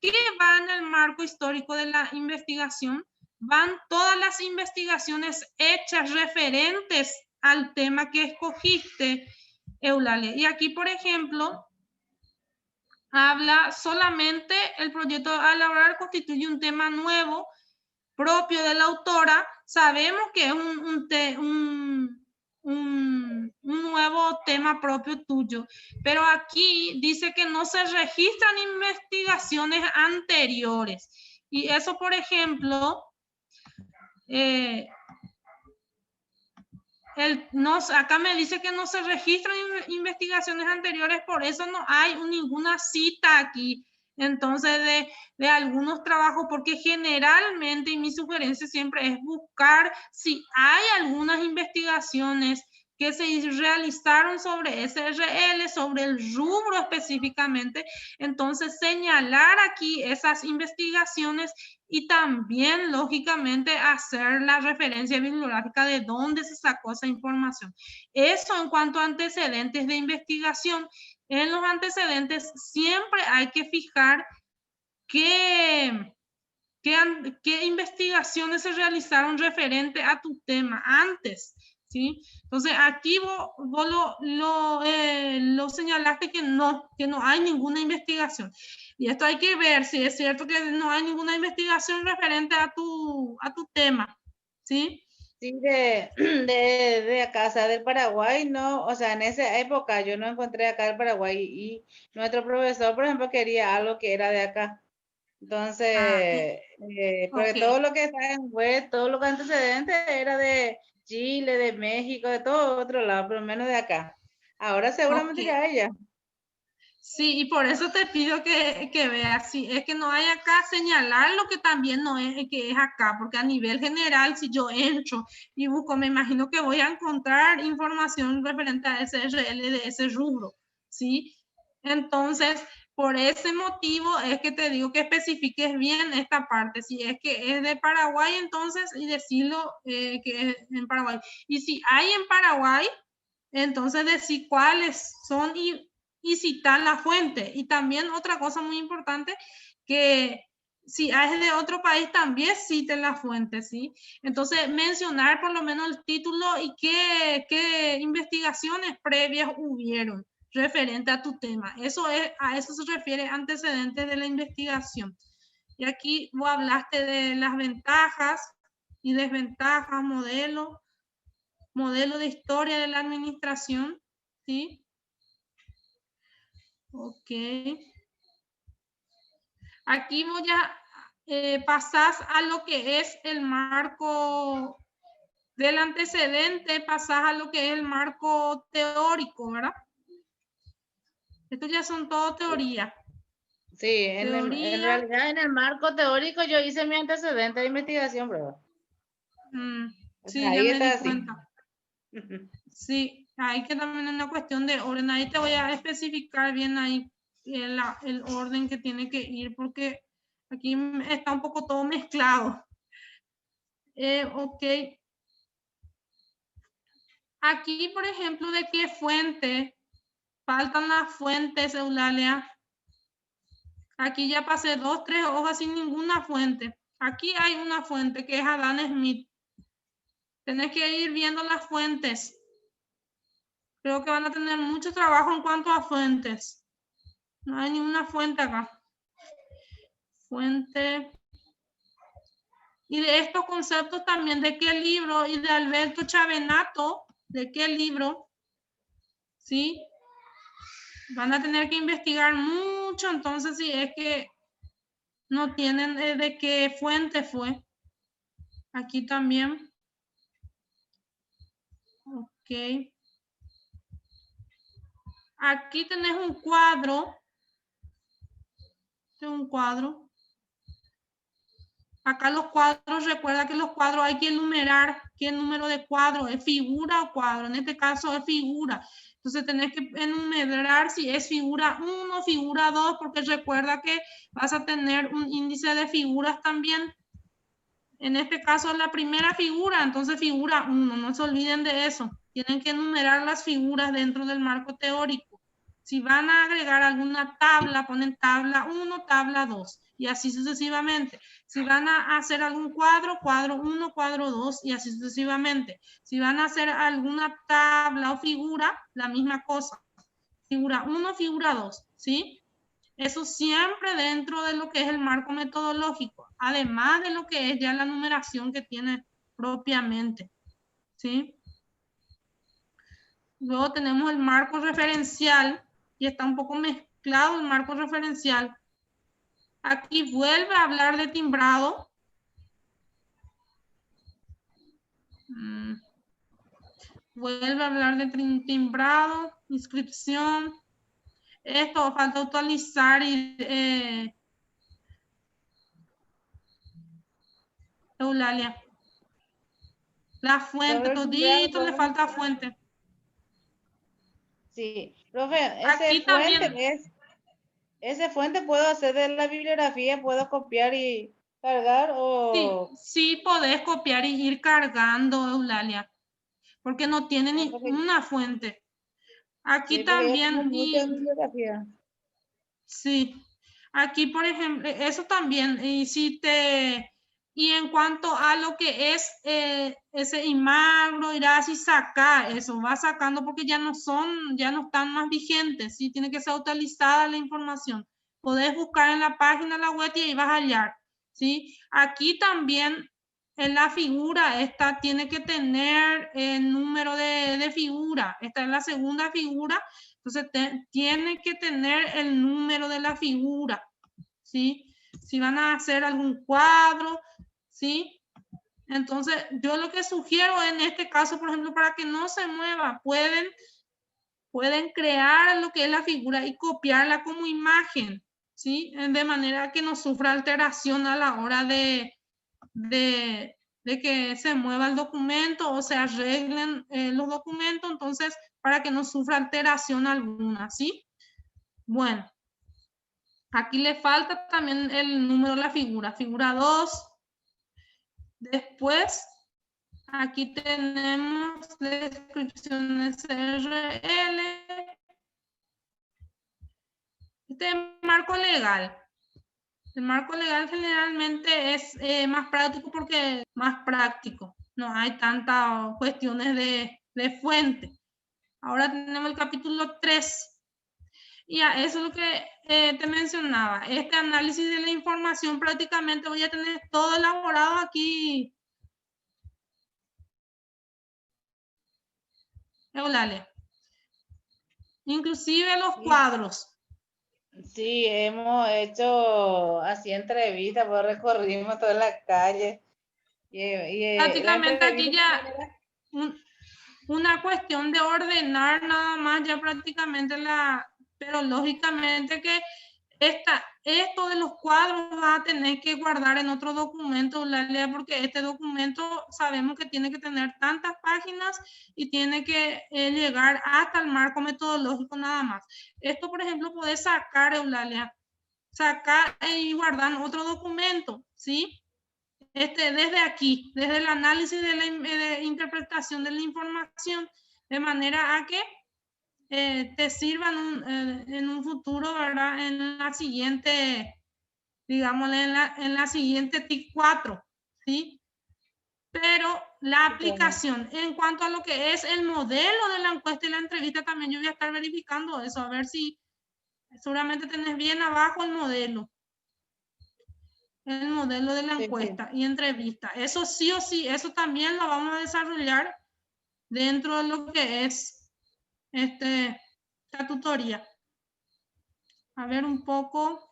¿qué va en el marco histórico de la investigación? Van todas las investigaciones hechas referentes al tema que escogiste, Eulalia. Y aquí, por ejemplo, habla solamente el proyecto a elaborar constituye un tema nuevo propio de la autora. Sabemos que es un nuevo tema propio tuyo, pero aquí dice que no se registran investigaciones anteriores. Y eso, por ejemplo, acá me dice que no se registran investigaciones anteriores, por eso no hay ninguna cita aquí. Entonces, de algunos trabajos, porque generalmente, y mi sugerencia siempre es buscar si hay algunas investigaciones que se realizaron sobre SRL, sobre el rubro específicamente. Entonces, señalar aquí esas investigaciones y también, lógicamente, hacer la referencia bibliográfica de dónde se sacó esa información. Eso en cuanto a antecedentes de investigación. En los antecedentes siempre hay que fijar qué investigaciones se realizaron referente a tu tema antes, ¿sí? Entonces, aquí vos lo señalaste que no hay ninguna investigación. Y esto hay que ver si es cierto que no hay ninguna investigación referente a tu tema, ¿sí? Sí, de acá, o sea, del Paraguay, no, o sea, en esa época yo no encontré acá el Paraguay y nuestro profesor, por ejemplo, quería algo que era de acá. Entonces, porque Ok. todo lo que está en web, todo lo que antecedente era de Chile, de México, de todo otro lado, pero menos de acá. Ahora seguramente Ok. ya hay ya. Sí, y por eso te pido que veas, sí, es que no hay acá señalar lo que también no es, que es acá, porque a nivel general, si yo entro y busco, me imagino que voy a encontrar información referente a SRL de ese rubro, ¿sí? Entonces, por ese motivo es que te digo que especifiques bien esta parte, si es que es de Paraguay, entonces, y decirlo que es en Paraguay. Y si hay en Paraguay, entonces decir cuáles son y citar la fuente. Y también otra cosa muy importante, que si es de otro país también citen la fuente, ¿sí? Entonces mencionar por lo menos el título y qué investigaciones previas hubieron referente a tu tema. A eso se refiere antecedentes de la investigación. Y aquí vos hablaste de las ventajas y desventajas, modelo de historia de la administración, ¿sí? Ok. Aquí voy a pasar a lo que es el marco del antecedente, pasar a lo que es el marco teórico, ¿verdad? Estos ya son todo teoría. Sí, en Teoría. realidad en el marco teórico yo hice mi antecedente de investigación, bro. O sea, Sí, ya ahí me está di así. cuenta. Sí, hay que también una cuestión de orden. Ahí te voy a especificar bien ahí el orden que tiene que ir, porque aquí está un poco todo mezclado. Ok. Aquí, por ejemplo, ¿de qué fuente? Faltan las fuentes, Eulalia. Aquí ya pasé 2, 3 hojas sin ninguna fuente. Aquí hay una fuente que es Adam Smith. Tenés que ir viendo las fuentes. Creo que van a tener mucho trabajo en cuanto a fuentes. No hay ninguna fuente acá. Fuente. Y de estos conceptos también, ¿de qué libro? Y de Alberto Chavenato, ¿de qué libro? ¿Sí? Van a tener que investigar mucho, entonces si es que no tienen de qué fuente fue. Aquí también. Ok. Aquí tenés un cuadro. Un cuadro. Acá los cuadros, recuerda que los cuadros hay que enumerar qué número de cuadro, es figura o cuadro. En este caso es figura. Entonces tenés que enumerar si es figura 1, figura 2, porque recuerda que vas a tener un índice de figuras también. En este caso es la primera figura, entonces figura 1, no se olviden de eso. Tienen que enumerar las figuras dentro del marco teórico. Si van a agregar alguna tabla, ponen tabla 1, tabla 2 y así sucesivamente. Si van a hacer algún cuadro, cuadro 1, cuadro 2 y así sucesivamente. Si van a hacer alguna tabla o figura, la misma cosa. Figura 1, figura 2, ¿sí? Eso siempre dentro de lo que es el marco metodológico, además de lo que es ya la numeración que tiene propiamente, ¿sí? Luego tenemos el marco referencial y está un poco mezclado el marco referencial. Aquí vuelve a hablar de timbrado. Vuelve a hablar de timbrado, inscripción. Esto falta actualizar y Eulalia. La fuente, Sobre el timbrado, todito le falta fuente. Sí, profe, Aquí también, ese fuente puedo hacer de la bibliografía, puedo copiar y cargar sí, o sí podés copiar y ir cargando, Eulalia, porque no tiene ni porque, una fuente. Aquí sí, porque yo tengo también, mucha bibliografía. sí, aquí por ejemplo, eso también, y en cuanto a lo que es ese Imagro, irás y saca eso, va sacando porque ya no están más vigentes, sí, tiene que ser actualizada la información. Podés buscar en la página de la web y ahí vas a hallar, sí. Aquí también en la figura, esta tiene que tener el número de figura, esta es la segunda figura. Entonces, tiene que tener el número de la figura, ¿sí? Si van a hacer algún cuadro, ¿sí? Entonces, yo lo que sugiero en este caso, por ejemplo, para que no se mueva, pueden crear lo que es la figura y copiarla como imagen, ¿sí? De manera que no sufra alteración a la hora de que se mueva el documento o se arreglen los documentos, entonces, para que no sufra alteración alguna, ¿sí? Bueno, aquí le falta también el número de la figura 2. Después, aquí tenemos descripción SRL. Este marco legal. El marco legal generalmente es más práctico porque más práctico. No hay tantas cuestiones de fuente. Ahora tenemos el capítulo 3. Y eso es lo que te mencionaba. Este análisis de la información prácticamente voy a tener todo elaborado aquí. Eulalia. Inclusive los Sí, cuadros. sí, hemos hecho así entrevistas, pues recorrimos toda la calle y la Prácticamente aquí entrevista ya también era. una cuestión de ordenar nada más ya prácticamente pero lógicamente que esto de los cuadros va a tener que guardar en otro documento, porque este documento sabemos que tiene que tener tantas páginas y tiene que llegar hasta el marco metodológico nada más. Esto, por ejemplo, puede sacar, Eulalia, sacar y guardar en otro documento, ¿sí? Desde aquí, desde el análisis de la interpretación de la información, de manera a que te sirvan en un futuro, ¿verdad? En la siguiente, digamos, en la siguiente TIC 4, ¿sí? Pero la aplicación, en cuanto a lo que es el modelo de la encuesta y la entrevista, también yo voy a estar verificando eso, a ver si seguramente tenés bien abajo el modelo de la Sí, sí. encuesta y entrevista. Eso sí o sí, eso también lo vamos a desarrollar dentro de lo que es esta tutoría. A ver un poco.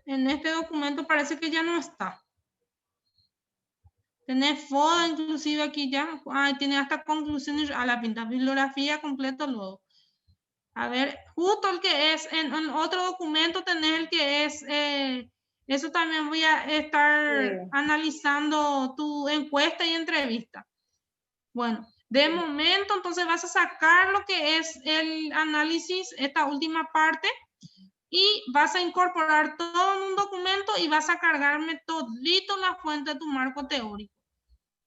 En este documento parece que ya no está. Tenés foto inclusive aquí ya. Tiene hasta conclusiones a la pinta, bibliografía completo luego. A ver, justo el que es, en otro documento tenés el que es, eso también voy a estar Sí, analizando tu encuesta y entrevista. Bueno, de sí. momento entonces vas a sacar lo que es el análisis, esta última parte, y vas a incorporar todo en un documento y vas a cargarme todito la fuente de tu marco teórico.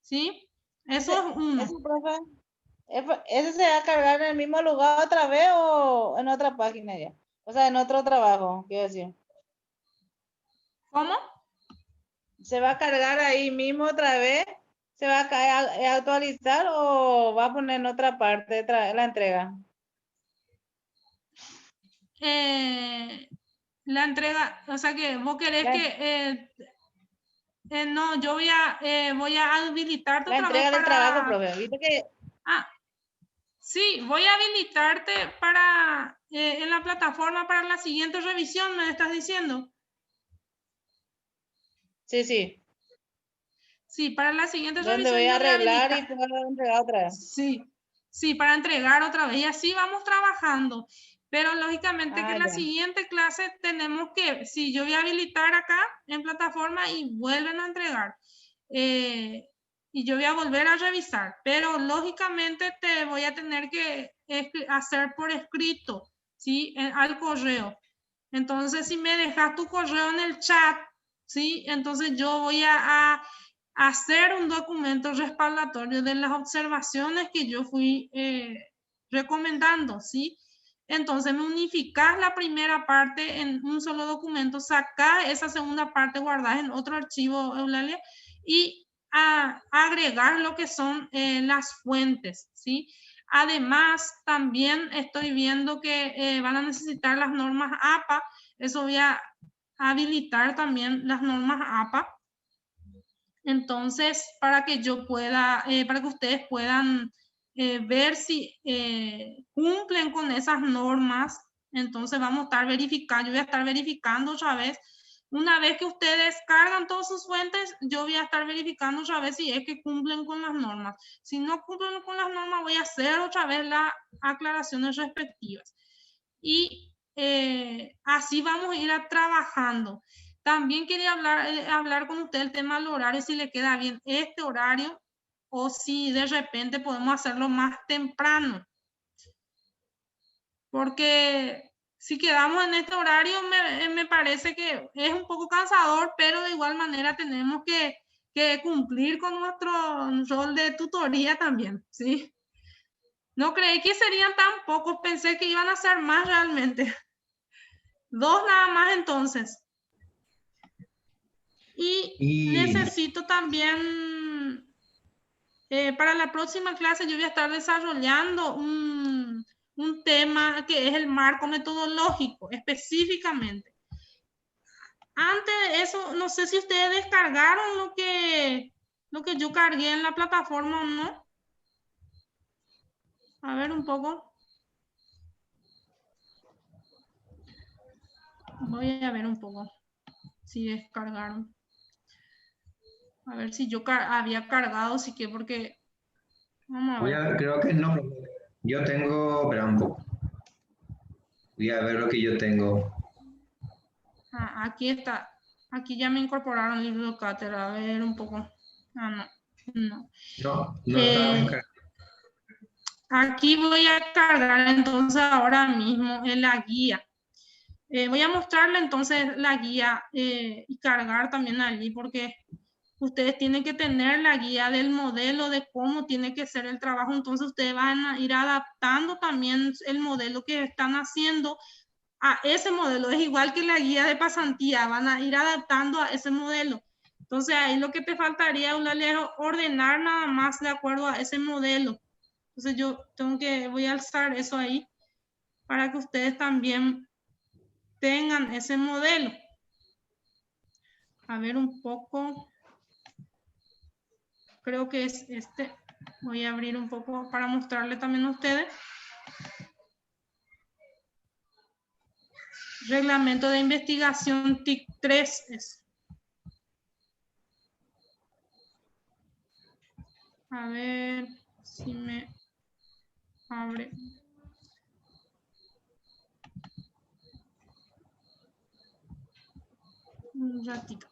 ¿Sí? Eso es Ese, uno. profe, ¿ese se va a cargar en el mismo lugar otra vez o en otra página ya? O sea, en otro trabajo, quiero decir. ¿Cómo? ¿Se va a cargar ahí mismo otra vez? ¿Se va a actualizar o va a poner en otra parte la entrega? La entrega, o sea que vos querés La, que, no, yo voy a habilitarte la otra vez entrega del trabajo, para, profe. ¿Viste que? ah, sí, voy a habilitarte para, en la plataforma para la siguiente revisión, me estás diciendo. Sí, sí. Sí, para la siguiente Donde revisión voy a yo voy a arreglar y habilitar. puedo entregar otra vez. Sí, sí, para entregar otra vez. Y así vamos trabajando. Pero lógicamente que Ah, en la ya. siguiente clase tenemos que, sí, yo voy a habilitar acá en plataforma y vuelven a entregar. y yo voy a volver a revisar, pero lógicamente te voy a tener que hacer por escrito, ¿sí? Al correo. Entonces, si me dejas tu correo en el chat, ¿sí? Entonces yo voy a hacer un documento respaldatorio de las observaciones que yo fui recomendando, ¿sí? Entonces me unificas la primera parte en un solo documento, sacas esa segunda parte, guardas en otro archivo, Eulalia, y agregar lo que son las fuentes, ¿sí? Además, también estoy viendo que van a necesitar las normas APA. Eso voy a habilitar también las normas APA. Entonces, para que yo pueda, para que ustedes puedan ver si cumplen con esas normas, entonces vamos a estar verificando, yo voy a estar verificando otra vez. Una vez que ustedes cargan todas sus fuentes, yo voy a estar verificando otra vez si es que cumplen con las normas. Si no cumplen con las normas, voy a hacer otra vez las aclaraciones respectivas. Y así vamos a ir trabajando. También quería hablar con usted el tema del horario, si le queda bien este horario o si de repente podemos hacerlo más temprano. Porque si quedamos en este horario me parece que es un poco cansador, pero de igual manera tenemos que cumplir con nuestro rol de tutoría también, ¿sí? No creí que serían tan pocos, pensé que iban a ser más realmente. 2 nada más entonces. Y necesito también, para la próxima clase yo voy a estar desarrollando un tema que es el marco metodológico, específicamente. Antes de eso, no sé si ustedes descargaron lo que yo cargué en la plataforma o no. A ver un poco. Voy a ver un poco si descargaron. A ver si yo había cargado, sí que porque... Vamos a ver. Creo que no. Yo tengo, espera un poco. Voy a ver lo que yo tengo. Aquí está. Aquí ya me incorporaron el libro de cátedra. A ver un poco. No. No está. Aquí voy a cargar entonces ahora mismo en la guía. Voy a mostrarle entonces la guía y cargar también allí porque ustedes tienen que tener la guía del modelo de cómo tiene que ser el trabajo. Entonces ustedes van a ir adaptando también el modelo que están haciendo a ese modelo. Es igual que la guía de pasantía, van a ir adaptando a ese modelo. Entonces ahí lo que te faltaría, Eulalia, es ordenar nada más de acuerdo a ese modelo. Entonces yo voy a alzar eso ahí para que ustedes también tengan ese modelo. A ver un poco. Creo que es este. Voy a abrir un poco para mostrarle también a ustedes. Reglamento de investigación TIC 3 es. A ver si me abre. Un ratito.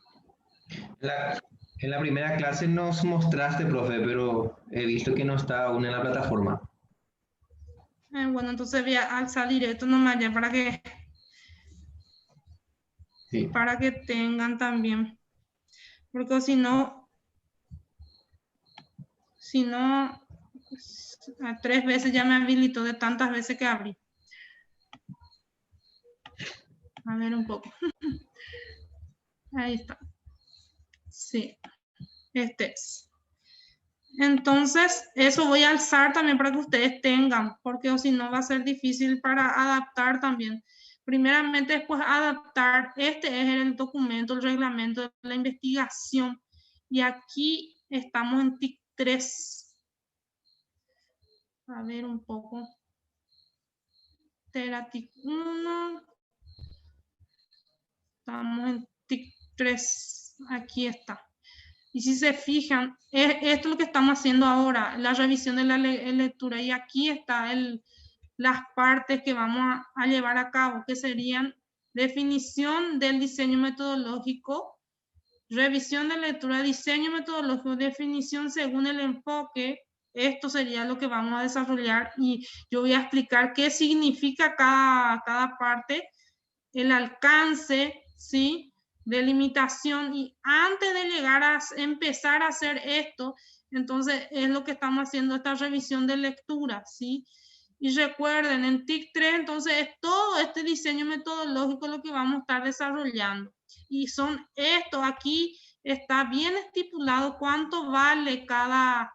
En la primera clase nos mostraste, profe, pero he visto que no está aún en la plataforma. Bueno, entonces voy a alzar directo nomás ya para que, Sí. para que tengan también. Porque si no, a 3 veces ya me habilitó de tantas veces que abrí. A ver un poco. Ahí está. Sí, este es. Entonces, eso voy a alzar también para que ustedes tengan, porque o si no va a ser difícil para adaptar también. Primeramente, después adaptar, este es el documento, el reglamento de la investigación. Y aquí estamos en TIC 3. A ver un poco. Era TIC 1. Estamos en TIC 3. Aquí está. Y si se fijan, esto es lo que estamos haciendo ahora, la revisión de la lectura. Y aquí están las partes que vamos a llevar a cabo, que serían definición del diseño metodológico, Revisión de lectura, diseño metodológico, definición según el enfoque. Esto sería lo que vamos a desarrollar y yo voy a explicar qué significa cada parte, el alcance, ¿sí? Delimitación. Y antes de llegar a empezar a hacer esto, entonces es lo que estamos haciendo, esta revisión de lectura, ¿sí? Y recuerden, en TIC 3, entonces es todo este diseño metodológico lo que vamos a estar desarrollando. Y son esto, aquí está bien estipulado cuánto vale cada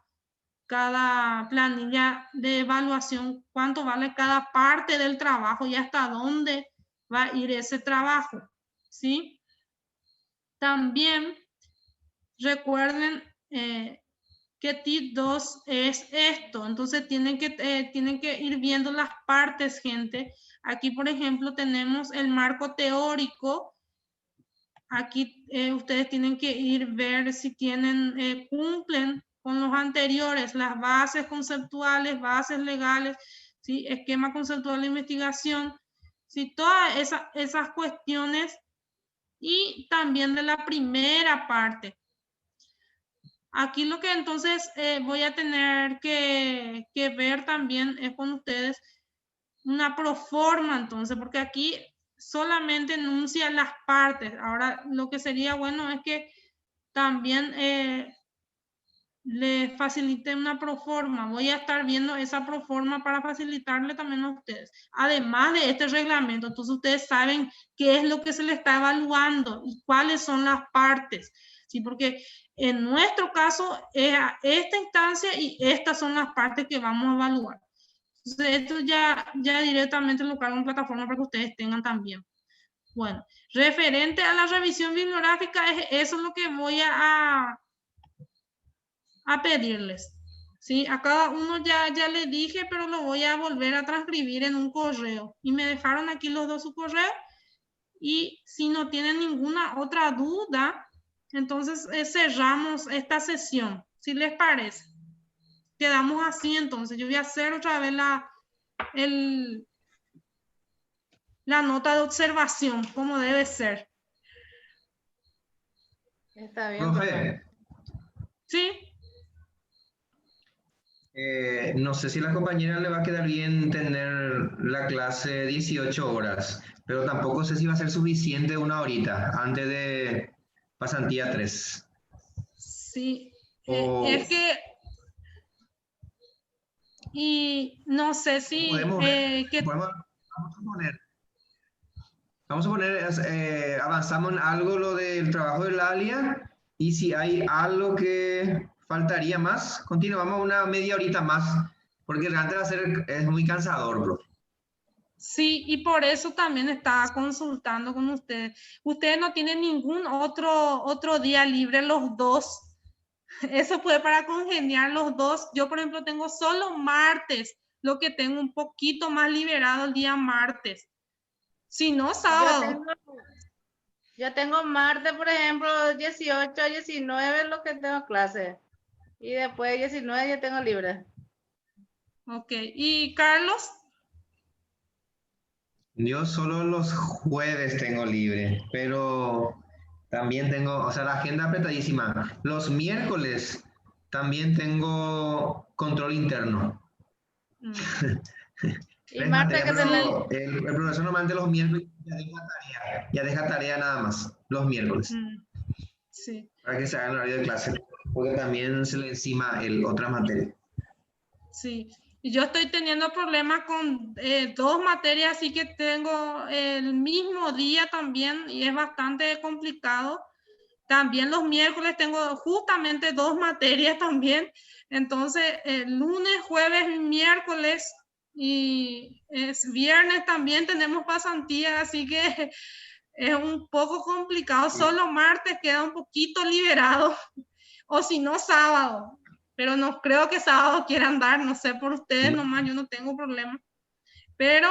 planilla de evaluación, cuánto vale cada parte del trabajo y hasta dónde va a ir ese trabajo, ¿sí? También recuerden que TIC 2 es esto, entonces tienen que ir viendo las partes, gente. Aquí, por ejemplo, tenemos el marco teórico. Aquí ustedes tienen que ir ver si cumplen con los anteriores, las bases conceptuales, bases legales, ¿sí? Esquema conceptual de investigación, ¿sí? Todas esas cuestiones y también de la primera parte. Aquí lo que entonces voy a tener que ver también es con ustedes una proforma, entonces, porque aquí solamente enuncia las partes. Ahora, lo que sería bueno es que también le facilite una proforma. Voy a estar viendo esa proforma para facilitarle también a ustedes. Además de este reglamento, entonces ustedes saben qué es lo que se le está evaluando y cuáles son las partes. ¿Sí? Porque en nuestro caso es a esta instancia y estas son las partes que vamos a evaluar. Entonces, esto ya directamente lo cargo en plataforma para que ustedes tengan también. Bueno, referente a la revisión bibliográfica, eso es lo que voy a pedirles. ¿Sí? A cada uno ya le dije, pero lo voy a volver a transcribir en un correo. Y me dejaron aquí los dos su correo. Y si no tienen ninguna otra duda, entonces cerramos esta sesión. ¿Sí les parece? Quedamos así entonces. Yo voy a hacer otra vez la nota de observación, como debe ser. Está bien, Profe, ¿Sí? no sé si a la compañera le va a quedar bien tener la clase 18 horas, pero tampoco sé si va a ser suficiente una horita antes de pasantía 3. Sí. O Es que... Y no sé si... podemos ver, vamos a poner, avanzamos en algo lo del trabajo del ALIA y si hay algo que faltaría más, continuamos una media horita más, porque realmente es muy cansador, bro. Sí, y por eso también estaba consultando con ustedes. Ustedes no tienen ningún otro día libre los dos. Eso fue para congeniar los dos. Yo, por ejemplo, tengo solo martes, lo que tengo un poquito más liberado el día martes. Si no, sábado. Yo tengo martes, por ejemplo, 18 a 19 lo que tengo clase. Y después de 19 ya tengo libre. Ok. ¿Y Carlos? Yo solo los jueves tengo libre, pero también tengo, o sea, la agenda apretadísima. Los miércoles también tengo control interno. Y martes que pero el profesor normalmente los miércoles ya deja tarea nada más, los miércoles, Sí. para que se haga el horario de clase, porque también se le encima otra materia. Sí. Y yo estoy teniendo problemas con dos materias, así que tengo el mismo día también y es bastante complicado. También los miércoles tengo justamente dos materias también. Entonces, lunes, jueves y miércoles y es viernes también tenemos pasantía, así que es un poco complicado. Solo martes queda un poquito liberado o si no, sábado. Pero no creo que sábado quieran dar, no sé por ustedes nomás, yo no tengo problema. Pero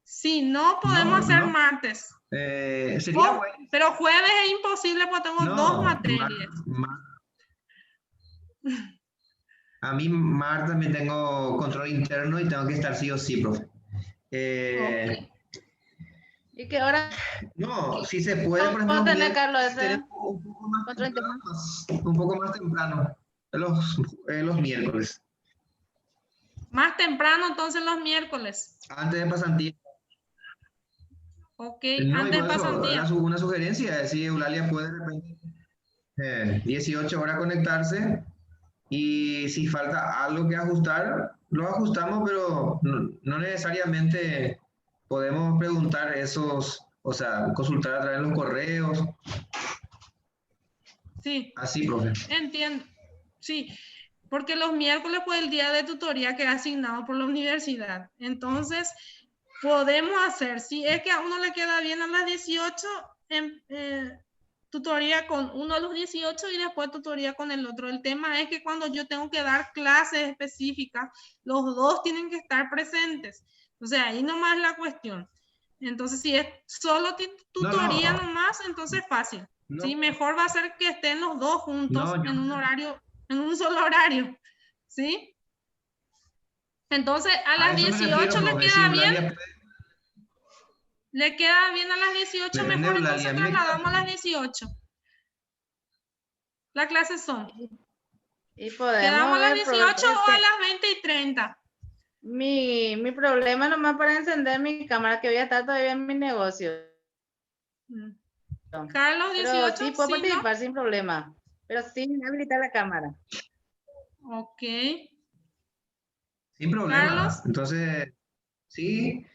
si no podemos hacer martes. Sería bueno. Pero jueves es imposible porque tengo dos materias. A mí martes también tengo control interno y tengo que estar sí o sí, profe. Okay. ¿Y qué hora No, si se puede, por vamos ejemplo, a tener, Carlos? Ese tenemos un poco más otro temprano, tema. un poco más temprano, los miércoles, Más temprano, entonces los miércoles. antes de pasantía. Ok, No, y antes por de eso, era pasantía. una sugerencia, si Eulalia puede de repente 18 horas conectarse y si falta algo que ajustar, lo ajustamos, pero no necesariamente podemos preguntar esos, o sea, consultar a través de los correos, Sí, así, profe. entiendo. Sí, porque los miércoles fue el día de tutoría que es asignado por la universidad. Entonces, podemos hacer, si es que a uno le queda bien a las 18, tutoría con uno a los 18 y después tutoría con el otro. El tema es que cuando yo tengo que dar clases específicas, los dos tienen que estar presentes. O sea, ahí nomás la cuestión. Entonces, si es solo tutoría No, nomás, entonces fácil. no, Sí, mejor va a ser que estén los dos juntos no, en un horario, en un solo horario. ¿Sí? Entonces, a a las eso me refiero, 18 le profe, si queda bien. Eulalia Le queda bien a las 18, depende de mejor Eulalia, a entonces mí me queda trasladamos a las 18. Las clases son. Y ¿Quedamos podemos a las ver, 18 o a las 20:30? mi problema nomás para encender mi cámara, que voy a estar todavía en mi negocio. Carlos, Pero 18, sí puedo sí, ¿no? participar sin problema. Pero sin habilitar la cámara. Ok. sin Carlos, problema. Entonces, sí,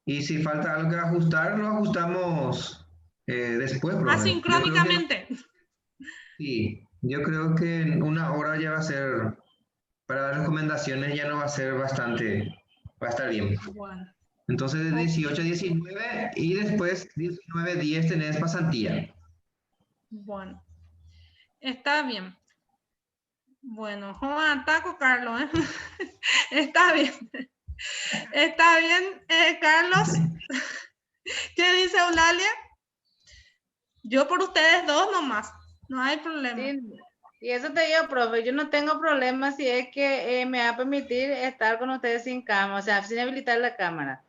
y si falta algo que ajustar, lo ajustamos después, profe. Yo creo que asincrónicamente. sí, yo creo que en una hora ya va a ser, para dar recomendaciones ya no va a ser bastante, va a estar bien. Bueno, Entonces de ok. 18 a 19 y después 19 a 10 tenés pasantía. Bueno, está bien. Bueno, Juan, taco, Carlos, ¿eh? Está bien. Está bien, Carlos. ¿Qué dice Eulalia? Yo por ustedes dos nomás. No hay problema. Sí, y eso te digo, profe, yo no tengo problema si es que me va a permitir estar con ustedes sin cámara, o sea, sin habilitar la cámara.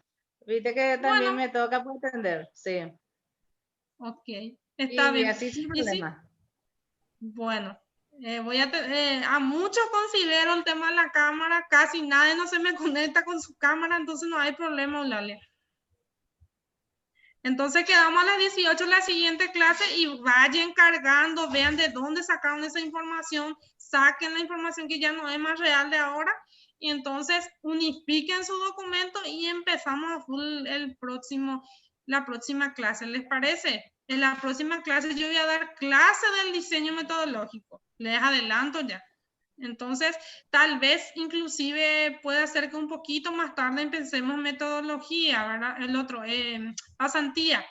Viste que también Bueno, me toca por atender, sí. ok. Está Y bien. así sin Y sí, problema. bueno, a muchos considero el tema de la cámara, casi nadie no se me conecta con su cámara, entonces no hay problema, Eulalia. Entonces quedamos a las 18 en la siguiente clase y vayan cargando, vean de dónde sacaron esa información, saquen la información que ya no es más real de ahora y entonces unifiquen su documento y empezamos a full la próxima clase. ¿Les parece? En la próxima clase yo voy a dar clase del diseño metodológico. Les adelanto ya. Entonces, tal vez inclusive puede ser que un poquito más tarde empecemos metodología, ¿verdad? El otro, pasantía.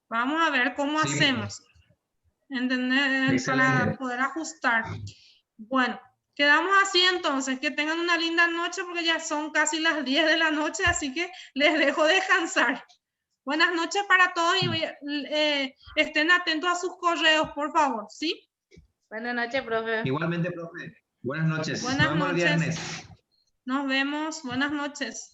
Vamos a ver cómo Sí, hacemos, ¿entender? Para excelente. poder ajustar. Bueno, quedamos así entonces. Que tengan una linda noche porque ya son casi las 10 de la noche, así que les dejo descansar. Buenas noches para todos y estén atentos a sus correos, por favor, ¿sí? Buenas noches, profe. Igualmente, profe. Buenas noches. Nos Buenas vemos el noches. viernes. Nos vemos. Buenas noches.